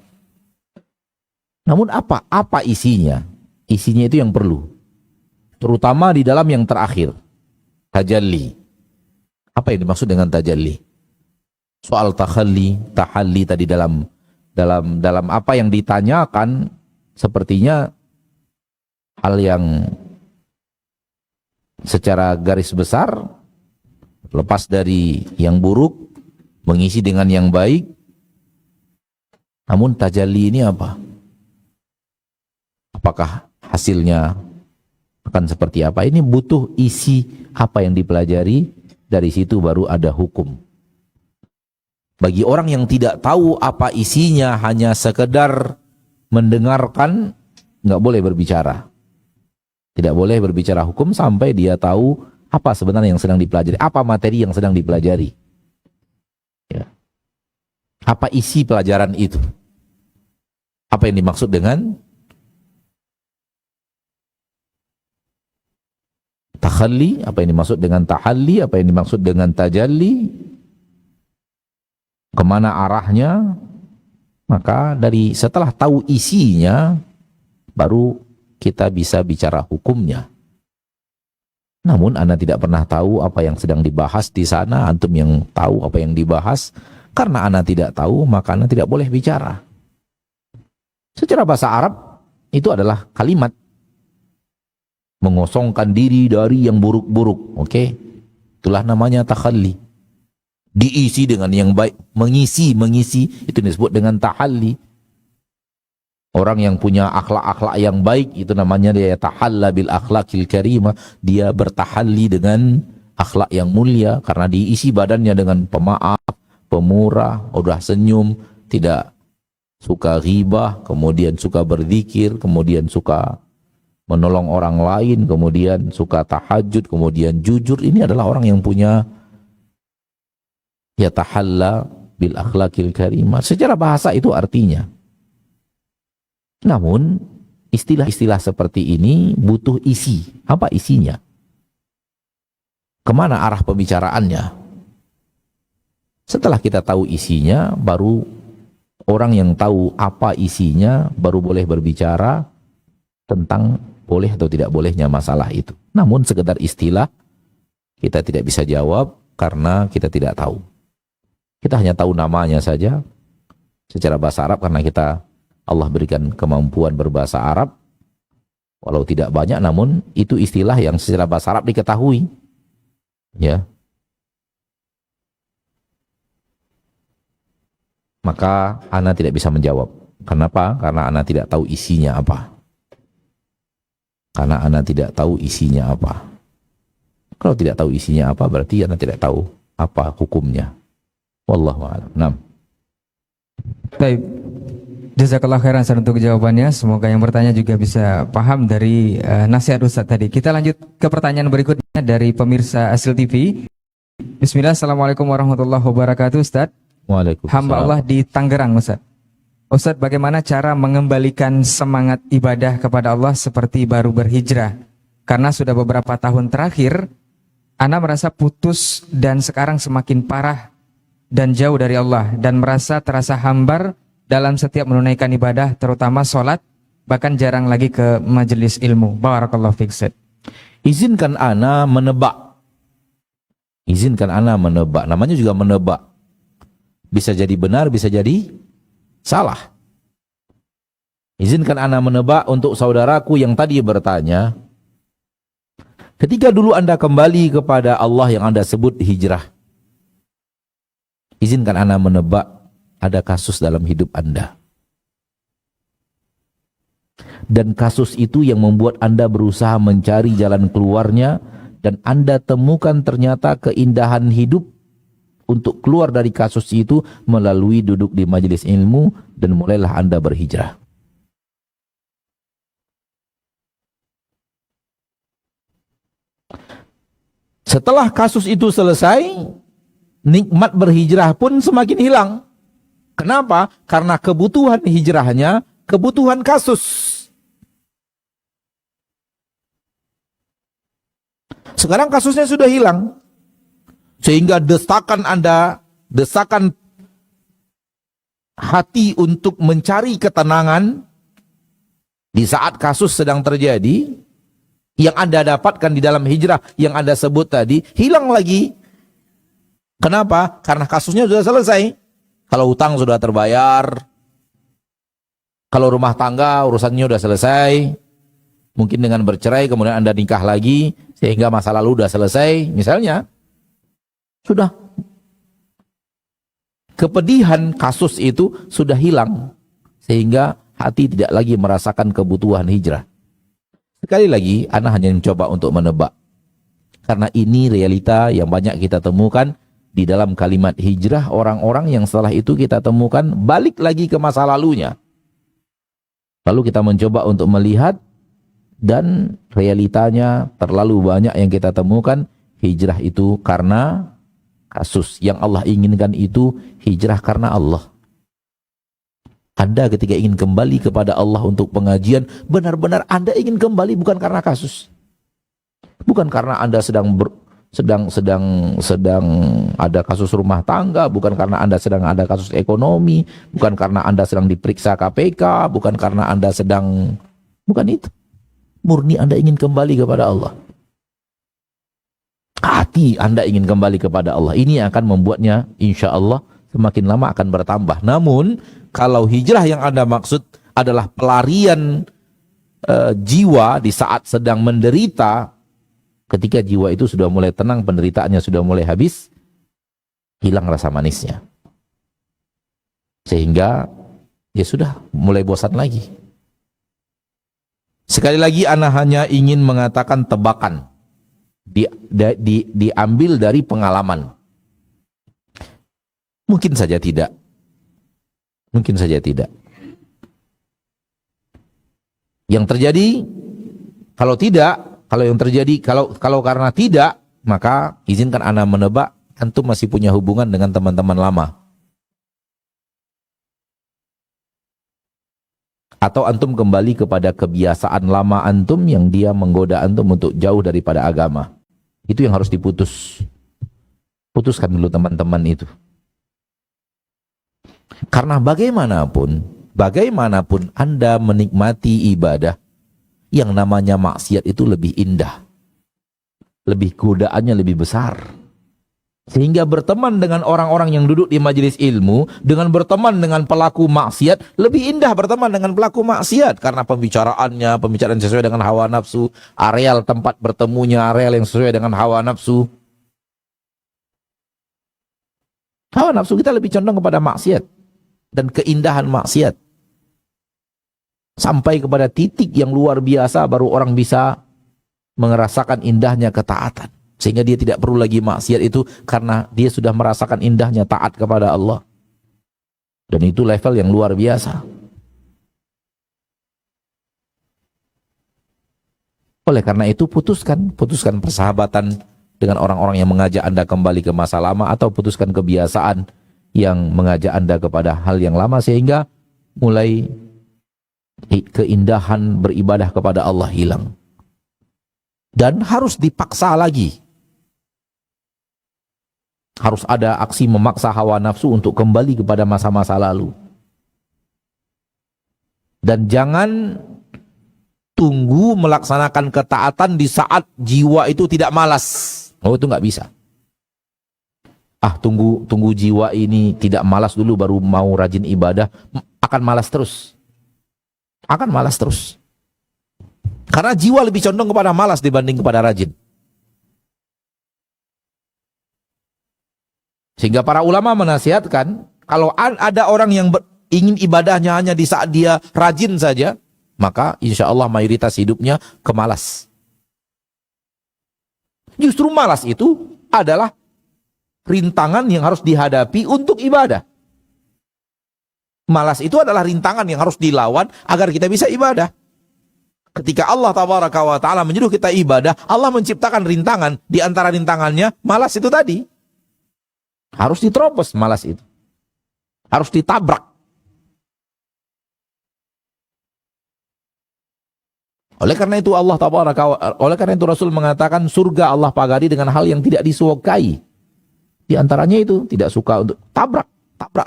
namun apa isinya? Isinya itu yang perlu, terutama di dalam yang terakhir, tajalli. Apa yang dimaksud dengan tajalli? Soal tahalli tadi dalam apa yang ditanyakan sepertinya hal yang secara garis besar lepas dari yang buruk mengisi dengan yang baik. Namun tajalli ini apa? Apakah hasilnya akan seperti apa? Ini butuh isi apa yang dipelajari, dari situ baru ada hukum. Bagi orang yang tidak tahu apa isinya, hanya sekedar mendengarkan, nggak boleh berbicara. Tidak boleh berbicara hukum sampai dia tahu apa sebenarnya yang sedang dipelajari, apa materi yang sedang dipelajari. Ya. Apa isi pelajaran itu? Apa yang dimaksud dengan takhalli? Apa yang dimaksud dengan tahalli? Apa yang dimaksud dengan tajalli? Kemana arahnya? Maka dari setelah tahu isinya, baru kita bisa bicara hukumnya. Namun Anda tidak pernah tahu apa yang sedang dibahas di sana. Antum yang tahu apa yang dibahas. Karena Anda tidak tahu, maka Anda tidak boleh bicara. Secara bahasa Arab, itu adalah kalimat mengosongkan diri dari yang buruk-buruk. Oke? Itulah namanya takhalli. Diisi dengan yang baik. Mengisi. Itu disebut dengan tahalli. Orang yang punya akhlak-akhlak yang baik, itu namanya dia tahalla bil akhlaqil karimah. Dia bertahalli dengan akhlak yang mulia. Karena diisi badannya dengan pemaaf, pemurah, udah senyum, tidak suka ghibah, kemudian suka berzikir, kemudian suka menolong orang lain, kemudian suka tahajud, kemudian jujur. Ini adalah orang yang punya ya tahalla bil akhlakil karimah. Secara bahasa itu artinya. Namun istilah-istilah seperti ini butuh isi. Apa isinya? Kemana arah pembicaraannya? Setelah kita tahu isinya, baru orang yang tahu apa isinya baru boleh berbicara tentang boleh atau tidak bolehnya masalah itu. Namun sekedar istilah kita tidak bisa jawab karena kita tidak tahu. Kita hanya tahu namanya saja secara bahasa Arab karena Allah berikan kemampuan berbahasa Arab. Walau tidak banyak, namun itu istilah yang secara bahasa Arab diketahui. Ya. Maka ana tidak bisa menjawab. Kenapa? Karena ana tidak tahu isinya apa. Karena ana tidak tahu isinya apa. Kalau tidak tahu isinya apa, berarti ana tidak tahu apa hukumnya. Wallahu a'lam. Naam. Baik. Jazakallah khairan Ustaz untuk jawabannya. Semoga yang bertanya juga bisa paham dari nasihat Ustaz tadi. Kita lanjut ke pertanyaan berikutnya dari pemirsa Asil TV. Bismillah, Assalamualaikum warahmatullahi wabarakatuh Ustaz. Waalaikumsalam. Hamba Allah di Tangerang Ustaz. Ustaz, bagaimana cara mengembalikan semangat ibadah kepada Allah seperti baru berhijrah? Karena sudah beberapa tahun terakhir ana merasa putus dan sekarang semakin parah dan jauh dari Allah, dan merasa terasa hambar dalam setiap menunaikan ibadah, terutama sholat, bahkan jarang lagi ke majelis ilmu. Barakallahu fiik Ustaz. Izinkan ana menebak. Izinkan ana menebak. Namanya juga menebak. Bisa jadi benar, bisa jadi salah. Izinkan ana menebak untuk saudaraku yang tadi bertanya. Ketika dulu anda kembali kepada Allah yang anda sebut hijrah, izinkan ana menebak ada kasus dalam hidup anda. Dan kasus itu yang membuat anda berusaha mencari jalan keluarnya, dan anda temukan ternyata keindahan hidup untuk keluar dari kasus itu melalui duduk di majelis ilmu, dan mulailah anda berhijrah. Setelah kasus itu selesai, nikmat berhijrah pun semakin hilang. Kenapa? Karena kebutuhan hijrahnya, kebutuhan kasus. Sekarang kasusnya sudah hilang. Sehingga desakan anda, desakan hati untuk mencari ketenangan di saat kasus sedang terjadi, yang anda dapatkan di dalam hijrah yang anda sebut tadi, hilang lagi. Kenapa? Karena kasusnya sudah selesai. Kalau hutang sudah terbayar, kalau rumah tangga urusannya sudah selesai, mungkin dengan bercerai kemudian anda nikah lagi, sehingga masa lalu sudah selesai, misalnya, sudah. Kepedihan kasus itu sudah hilang, sehingga hati tidak lagi merasakan kebutuhan hijrah. Sekali lagi, ana hanya mencoba untuk menebak. Karena ini realita yang banyak kita temukan di dalam kalimat hijrah, orang-orang yang setelah itu kita temukan balik lagi ke masa lalunya. Lalu kita mencoba untuk melihat, dan realitanya terlalu banyak yang kita temukan hijrah itu karena kasus. Yang Allah inginkan itu hijrah karena Allah. Anda ketika ingin kembali kepada Allah untuk pengajian, benar-benar Anda ingin kembali bukan karena kasus. Bukan karena Anda sedang ada kasus rumah tangga, bukan karena Anda sedang ada kasus ekonomi, bukan karena Anda sedang diperiksa KPK, bukan karena Anda sedang, bukan itu. Murni Anda ingin kembali kepada Allah. Hati Anda ingin kembali kepada Allah. Ini akan membuatnya insya Allah semakin lama akan bertambah. Namun kalau hijrah yang Anda maksud adalah pelarian jiwa di saat sedang menderita, ketika jiwa itu sudah mulai tenang, penderitaannya sudah mulai habis, hilang rasa manisnya. Sehingga ya sudah mulai bosan lagi. Sekali lagi ana hanya ingin mengatakan tebakan. Diambil dari pengalaman. Mungkin saja tidak. Mungkin saja tidak. Yang terjadi, kalau tidak, kalau yang terjadi, kalau karena tidak, maka izinkan ana menebak, antum masih punya hubungan dengan teman-teman lama. Atau antum kembali kepada kebiasaan lama antum yang dia menggoda antum untuk jauh daripada agama. Itu yang harus diputus. Putuskan dulu teman-teman itu. Karena bagaimanapun Anda menikmati ibadah, yang namanya maksiat itu lebih indah. Lebih godaannya lebih besar. Sehingga berteman dengan orang-orang yang duduk di majelis ilmu, dengan berteman dengan pelaku maksiat, lebih indah berteman dengan pelaku maksiat. Karena pembicaraan sesuai dengan hawa nafsu, areal tempat bertemunya, areal yang sesuai dengan hawa nafsu. Hawa nafsu kita lebih condong kepada maksiat dan keindahan maksiat. Sampai kepada titik yang luar biasa baru orang bisa merasakan indahnya ketaatan. Sehingga dia tidak perlu lagi maksiat itu karena dia sudah merasakan indahnya taat kepada Allah. Dan itu level yang luar biasa. Oleh karena itu putuskan persahabatan dengan orang-orang yang mengajak Anda kembali ke masa lama, atau putuskan kebiasaan yang mengajak Anda kepada hal yang lama, sehingga mulai keindahan beribadah kepada Allah hilang. Dan harus dipaksa lagi. Harus ada aksi memaksa hawa nafsu untuk kembali kepada masa-masa lalu. Dan jangan tunggu melaksanakan ketaatan di saat jiwa itu tidak malas. Oh, itu nggak bisa. Tunggu jiwa ini tidak malas dulu baru mau rajin ibadah, akan malas terus. Akan malas terus. Karena jiwa lebih condong kepada malas dibanding kepada rajin. Sehingga para ulama menasihatkan, kalau ada orang yang ingin ibadahnya hanya di saat dia rajin saja, maka insya Allah mayoritas hidupnya kemalas. Justru malas itu adalah rintangan yang harus dihadapi untuk ibadah. Malas itu adalah rintangan yang harus dilawan agar kita bisa ibadah. Ketika Allah Tabaraka wa Ta'ala menyuruh kita ibadah, Allah menciptakan rintangan. Di antara rintangannya, malas itu tadi. Harus diterobos malas itu. Harus ditabrak. Oleh karena itu oleh karena itu Rasul mengatakan surga Allah pagari dengan hal yang tidak disukai. Di antaranya itu tidak suka untuk tabrak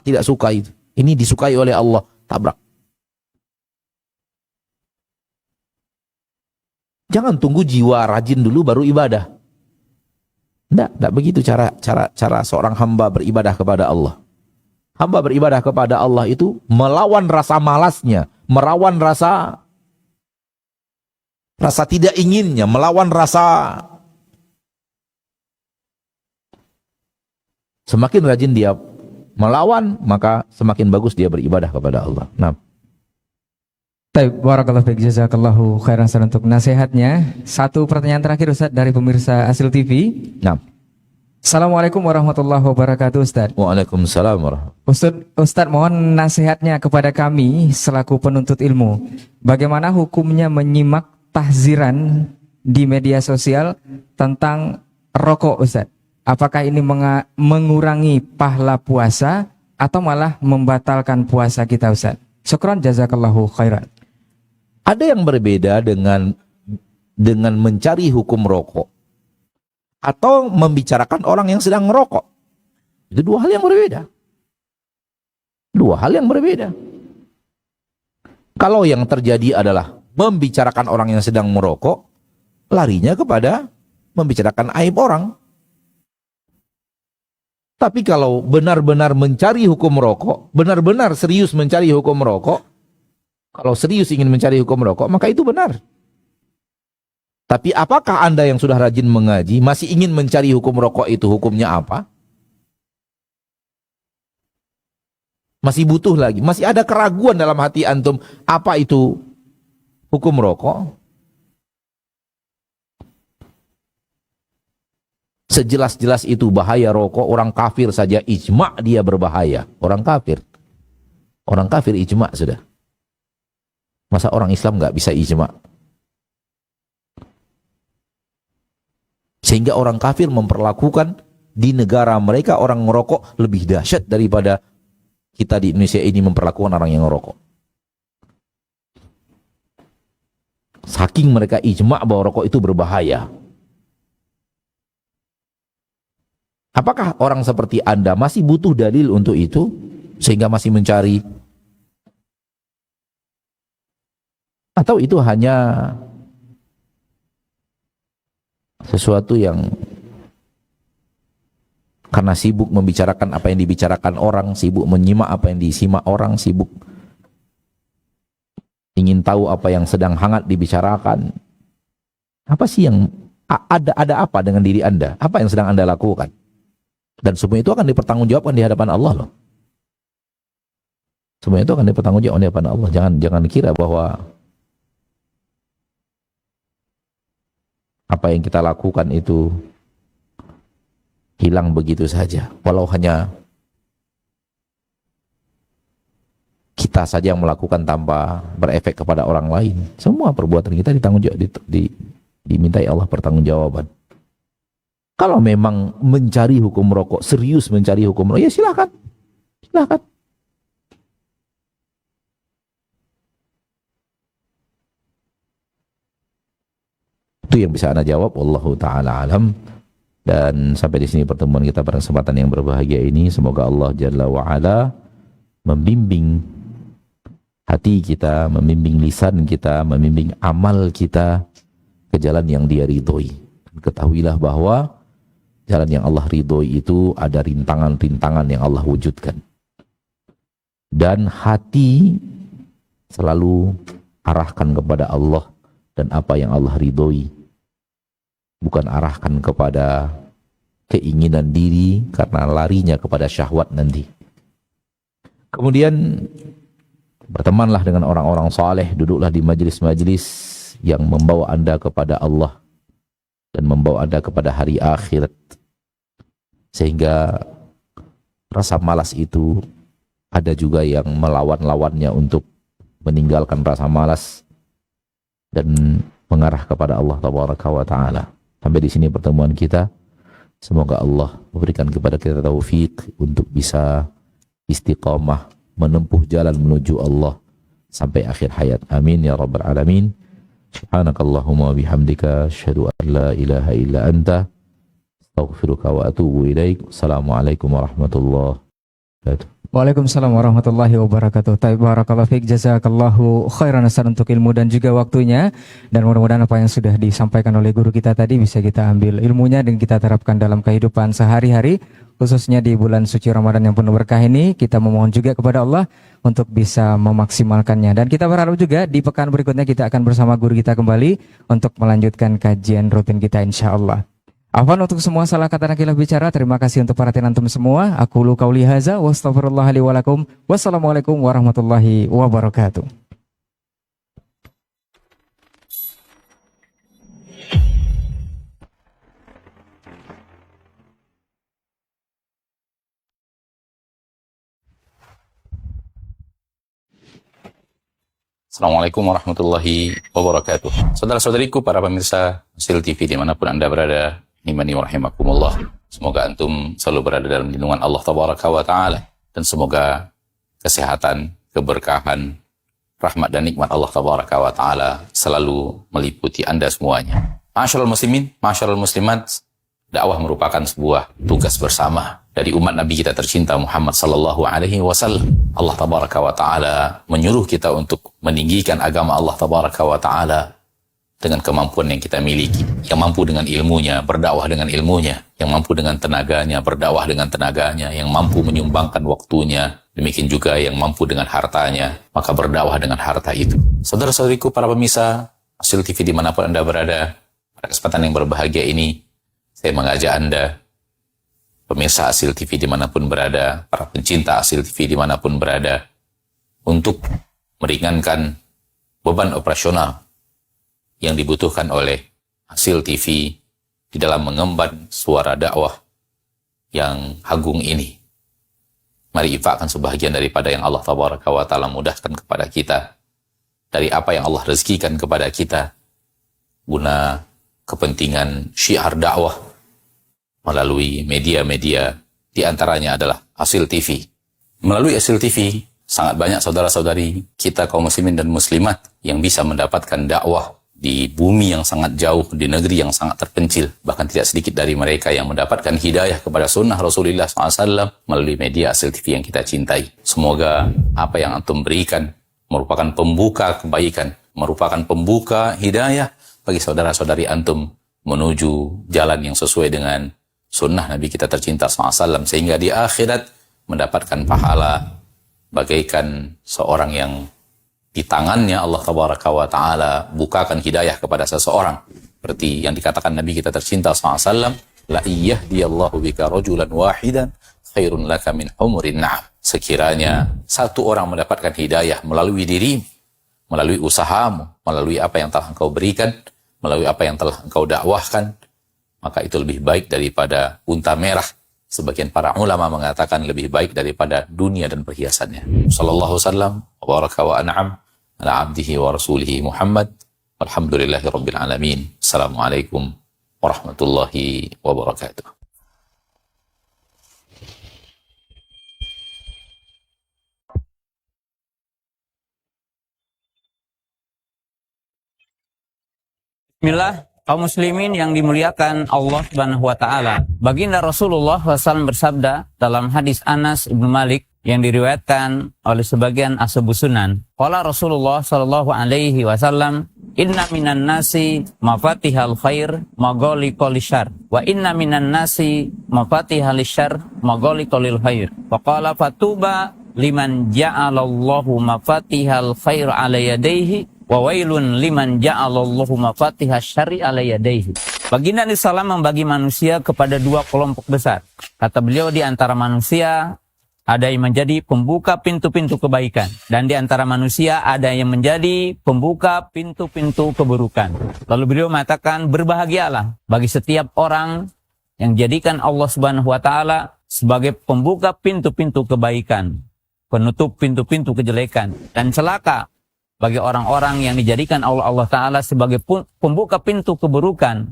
tidak suka itu. Ini disukai oleh Allah, tabrak. Jangan tunggu jiwa rajin dulu baru ibadah. Tidak begitu cara seorang hamba beribadah kepada Allah. Hamba beribadah kepada Allah itu melawan rasa malasnya, melawan rasa tidak inginnya, melawan rasa. Semakin rajin dia melawan, maka semakin bagus dia beribadah kepada Allah. Nah. Baik, barakallahu fiik, jazakallahu khairan untuk nasihatnya. Satu pertanyaan terakhir Ustaz dari pemirsa Asil TV. Nah. Assalamualaikum warahmatullahi wabarakatuh Ustaz. Waalaikumsalam warahmatullahi. Ustaz, mohon nasihatnya kepada kami selaku penuntut ilmu. Bagaimana hukumnya menyimak tahziran di media sosial tentang rokok Ustaz? Apakah ini mengurangi pahala puasa atau malah membatalkan puasa kita Ustaz? Syukran, jazakallahu khairan. Ada yang berbeda dengan mencari hukum rokok atau membicarakan orang yang sedang merokok. Itu dua hal yang berbeda. Dua hal yang berbeda. Kalau yang terjadi adalah membicarakan orang yang sedang merokok, larinya kepada membicarakan aib orang. Tapi kalau benar-benar mencari hukum rokok, benar-benar serius mencari hukum rokok, kalau serius ingin mencari hukum rokok, maka itu benar. Tapi apakah Anda yang sudah rajin mengaji masih ingin mencari hukum rokok itu hukumnya apa? Masih butuh lagi, masih ada keraguan dalam hati antum apa itu hukum rokok? Sejelas-jelas itu bahaya rokok, orang kafir saja ijma' dia berbahaya. Orang kafir ijma' sudah. Masa orang Islam nggak bisa ijma'? Sehingga orang kafir memperlakukan di negara mereka orang merokok lebih dahsyat daripada kita di Indonesia ini memperlakukan orang yang merokok. Saking mereka ijma' bahwa rokok itu berbahaya. Apakah orang seperti Anda masih butuh dalil untuk itu? Sehingga masih mencari? Atau itu hanya sesuatu yang karena sibuk membicarakan apa yang dibicarakan orang, sibuk menyimak apa yang disimak orang, sibuk ingin tahu apa yang sedang hangat dibicarakan. Apa sih yang ada apa dengan diri Anda? Apa yang sedang Anda lakukan? Dan semua itu akan dipertanggungjawabkan di hadapan Allah loh. Semua itu akan dipertanggungjawabkan di hadapan Allah. Jangan kira bahwa apa yang kita lakukan itu hilang begitu saja. Walau hanya kita saja yang melakukan tanpa berefek kepada orang lain. Semua perbuatan kita dimintai Allah pertanggungjawaban. Kalau memang mencari hukum rokok, serius mencari hukum rokok, ya silakan. Silakan. Itu yang bisa Anda jawab. Wallahu ta'ala alam. Dan sampai di sini pertemuan kita pada kesempatan yang berbahagia ini. Semoga Allah Jalla wa'ala membimbing hati kita, membimbing lisan kita, membimbing amal kita ke jalan yang Dia ridhoi. Ketahuilah bahwa jalan yang Allah ridhoi itu ada rintangan-rintangan yang Allah wujudkan. Dan hati selalu arahkan kepada Allah dan apa yang Allah ridhoi. Bukan arahkan kepada keinginan diri karena larinya kepada syahwat nanti. Kemudian bertemanlah dengan orang-orang saleh, duduklah di majelis-majelis yang membawa Anda kepada Allah dan membawa Anda kepada hari akhirat. Sehingga rasa malas itu ada juga yang melawan-lawannya untuk meninggalkan rasa malas dan mengarah kepada Allah Tabaraka wa Ta'ala. Sampai di sini pertemuan kita. Semoga Allah memberikan kepada kita taufik untuk bisa istiqamah menempuh jalan menuju Allah sampai akhir hayat. Amin ya rabbal alamin. Subhanakallahumma bihamdika asyhadu an la ilaha illa anta astaghfiruka wa atubu ilaik. Assalamualaikum warahmatullahi wabarakatuh. Waalaikumsalam warahmatullahi wabarakatuh. Barakallahu fiik, jazakallahu khairan Ustaz untuk ilmu dan juga waktunya. Dan mudah-mudahan apa yang sudah disampaikan oleh guru kita tadi bisa kita ambil ilmunya dan kita terapkan dalam kehidupan sehari-hari, khususnya di bulan suci Ramadan yang penuh berkah ini. Kita memohon juga kepada Allah untuk bisa memaksimalkannya. Dan kita berharap juga di pekan berikutnya kita akan bersama guru kita kembali untuk melanjutkan kajian rutin kita insyaallah. Afwan untuk semua salah kata dan khilaf bicara. Terima kasih untuk perhatian antum semua. Aku lu qauli haza wa astaghfirullah li wa lakum. Wassalamualaikum warahmatullahi wabarakatuh. Assalamualaikum warahmatullahi wabarakatuh. Saudara-saudariku, para pemirsa Hasil TV dimanapun Anda berada, nimani wa rahimakumullah. Semoga antum selalu berada dalam lindungan Allah Tabaraka wa Ta'ala. Dan semoga kesehatan, keberkahan, rahmat dan nikmat Allah Tabaraka wa Ta'ala selalu meliputi Anda semuanya. Ma'asyiral muslimin, ma'asyiral muslimat, dakwah merupakan sebuah tugas bersama dari umat Nabi kita tercinta Muhammad sallallahu alaihi wasallam. Allah Tabaraka wa Ta'ala menyuruh kita untuk meninggikan agama Allah Tabaraka wa Ta'ala dengan kemampuan yang kita miliki, yang mampu dengan ilmunya, berdakwah dengan ilmunya, yang mampu dengan tenaganya, berdakwah dengan tenaganya, yang mampu menyumbangkan waktunya, demikian juga yang mampu dengan hartanya, maka berdakwah dengan harta itu. Saudara-saudariku, para pemirsa Hasil TV dimanapun Anda berada, pada kesempatan yang berbahagia ini, saya mengajak Anda, pemirsa Hasil TV dimanapun berada, para pencinta Hasil TV dimanapun berada, untuk meringankan beban operasional yang dibutuhkan oleh Hasil TV di dalam mengemban suara dakwah yang agung ini. Mari infakkan sebahagian daripada yang Allah Tabaraka wa Ta'ala mudahkan kepada kita, dari apa yang Allah rezekikan kepada kita, guna kepentingan syiar dakwah melalui media-media, di antaranya adalah Hasil TV. Melalui Hasil TV, sangat banyak saudara-saudari kita kaum muslimin dan muslimat yang bisa mendapatkan dakwah di bumi yang sangat jauh, di negeri yang sangat terpencil. Bahkan tidak sedikit dari mereka yang mendapatkan hidayah kepada sunnah Rasulullah SAW melalui media Asil TV yang kita cintai. Semoga apa yang antum berikan merupakan pembuka kebaikan, merupakan pembuka hidayah bagi saudara-saudari antum menuju jalan yang sesuai dengan sunnah Nabi kita tercinta SAW, sehingga di akhirat mendapatkan pahala bagaikan seorang yang di tangannya Allah Tabaraka wa Ta'ala bukakan hidayah kepada seseorang. Seperti yang dikatakan Nabi kita tercinta SAW, la iyahdiyallahu bika rajulan wahidan khairun laka min humurin na'am. Sekiranya satu orang mendapatkan hidayah melalui dirimu, melalui usahamu, melalui apa yang telah engkau berikan, melalui apa yang telah engkau dakwahkan, maka itu lebih baik daripada unta merah. Sebagian para ulama mengatakan lebih baik daripada dunia dan perhiasannya. Sallallahu wasallam wa baraka wa an'am ala abdihi wa rasulihi Muhammad. Alhamdulillahi rabbil alamin. Assalamualaikum warahmatullahi wabarakatuh. Bismillah, kaum muslimin yang dimuliakan Allah Subhanahu wa taala. Baginda Rasulullah SAW bersabda dalam hadis Anas bin Malik yang diriwayatkan oleh sebagian ashabus sunan. Qala Rasulullah sallallahu alaihi wasallam, "Inna minan nasi mafatihal khair maghaliqal syarr wa inna minan nasi mafatihal syarr maghaliqal khair." Wa qala fatuba liman ja'alallahu mafatihal khair ala yadayhi wa wailun liman ja'alallahu mafatihasy syarri ala yadayhi. Baginda Nabi sallallahu membagi manusia kepada dua kelompok besar. Kata beliau, di antara manusia ada yang menjadi pembuka pintu-pintu kebaikan, dan di antara manusia ada yang menjadi pembuka pintu-pintu keburukan. Lalu beliau mengatakan, berbahagialah bagi setiap orang yang jadikan Allah Subhanahu wa taala sebagai pembuka pintu-pintu kebaikan, penutup pintu-pintu kejelekan, dan celaka bagi orang-orang yang dijadikan Allah Ta'ala sebagai pembuka pintu keburukan,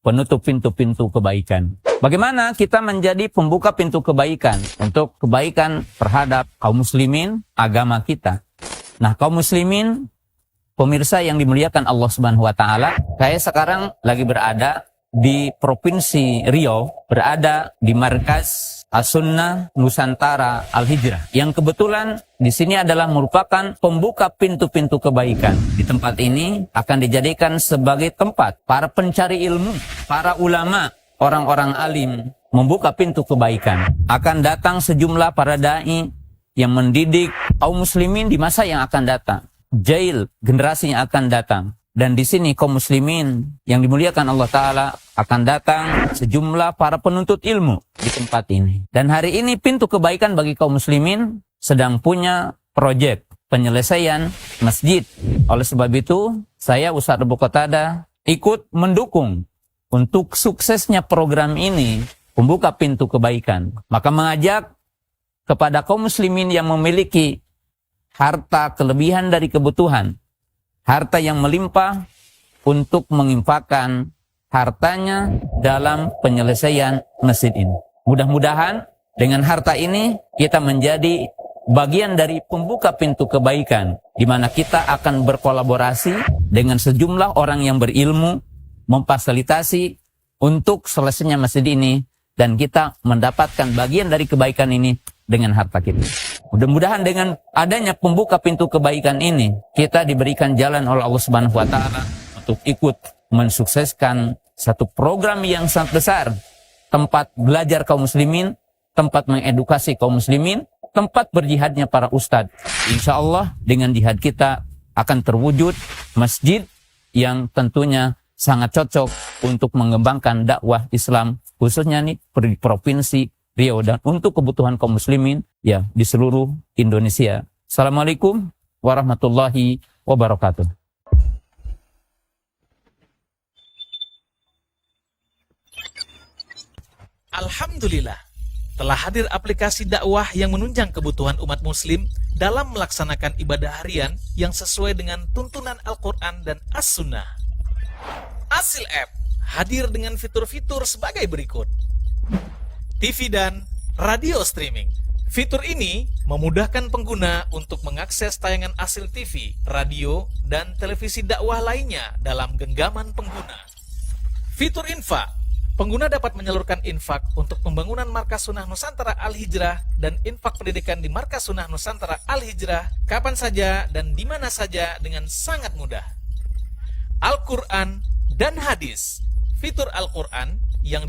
penutup pintu-pintu kebaikan. Bagaimana kita menjadi pembuka pintu kebaikan untuk kebaikan terhadap kaum muslimin, agama kita? Nah, kaum muslimin, pemirsa yang dimuliakan Allah Subhanahu wa Ta'ala, saya sekarang lagi berada di Provinsi Riau, berada di markas As-Sunnah Nusantara Al-Hijrah, yang kebetulan di sini adalah merupakan pembuka pintu-pintu kebaikan. Di tempat ini akan dijadikan sebagai tempat para pencari ilmu, para ulama, orang-orang alim membuka pintu kebaikan. Akan datang sejumlah para dai yang mendidik kaum muslimin di masa yang akan datang. Jail, generasi yang akan datang. Dan di sini kaum muslimin yang dimuliakan Allah Ta'ala akan datang sejumlah para penuntut ilmu di tempat ini. Dan hari ini pintu kebaikan bagi kaum muslimin sedang punya proyek penyelesaian masjid. Oleh sebab itu, saya Ustaz Abu Qatadah ikut mendukung untuk suksesnya program ini, pembuka pintu kebaikan. Maka mengajak kepada kaum muslimin yang memiliki harta kelebihan dari kebutuhan, harta yang melimpah, untuk menginfakkan hartanya dalam penyelesaian masjid ini. Mudah-mudahan dengan harta ini kita menjadi bagian dari pembuka pintu kebaikan, di mana kita akan berkolaborasi dengan sejumlah orang yang berilmu, memfasilitasi untuk selesainya masjid ini, dan kita mendapatkan bagian dari kebaikan ini dengan harta kita. Mudah-mudahan dengan adanya pembuka pintu kebaikan ini, kita diberikan jalan oleh Allah Subhanahu wa Ta'ala untuk ikut mensukseskan satu program yang sangat besar, tempat belajar kaum muslimin, tempat mengedukasi kaum muslimin, tempat berjihadnya para ustadz. Insya Allah dengan jihad kita akan terwujud masjid yang tentunya sangat cocok untuk mengembangkan dakwah Islam, khususnya nih di Provinsi Riau, dan untuk kebutuhan kaum muslimin ya di seluruh Indonesia. Assalamualaikum warahmatullahi wabarakatuh. Alhamdulillah, telah hadir aplikasi dakwah yang menunjang kebutuhan umat muslim dalam melaksanakan ibadah harian yang sesuai dengan tuntunan Al-Quran dan As-Sunnah. Asil App hadir dengan fitur-fitur sebagai berikut: TV dan radio streaming, Fitur ini memudahkan pengguna untuk mengakses tayangan asli TV, radio, dan televisi dakwah lainnya dalam genggaman pengguna. Fitur infak. Pengguna dapat menyalurkan infak untuk pembangunan Markas Sunnah Nusantara Al-Hijrah dan infak pendidikan di Markas Sunnah Nusantara Al-Hijrah kapan saja dan di mana saja dengan sangat mudah. Al-Quran dan Hadis. Fitur Al-Quran yang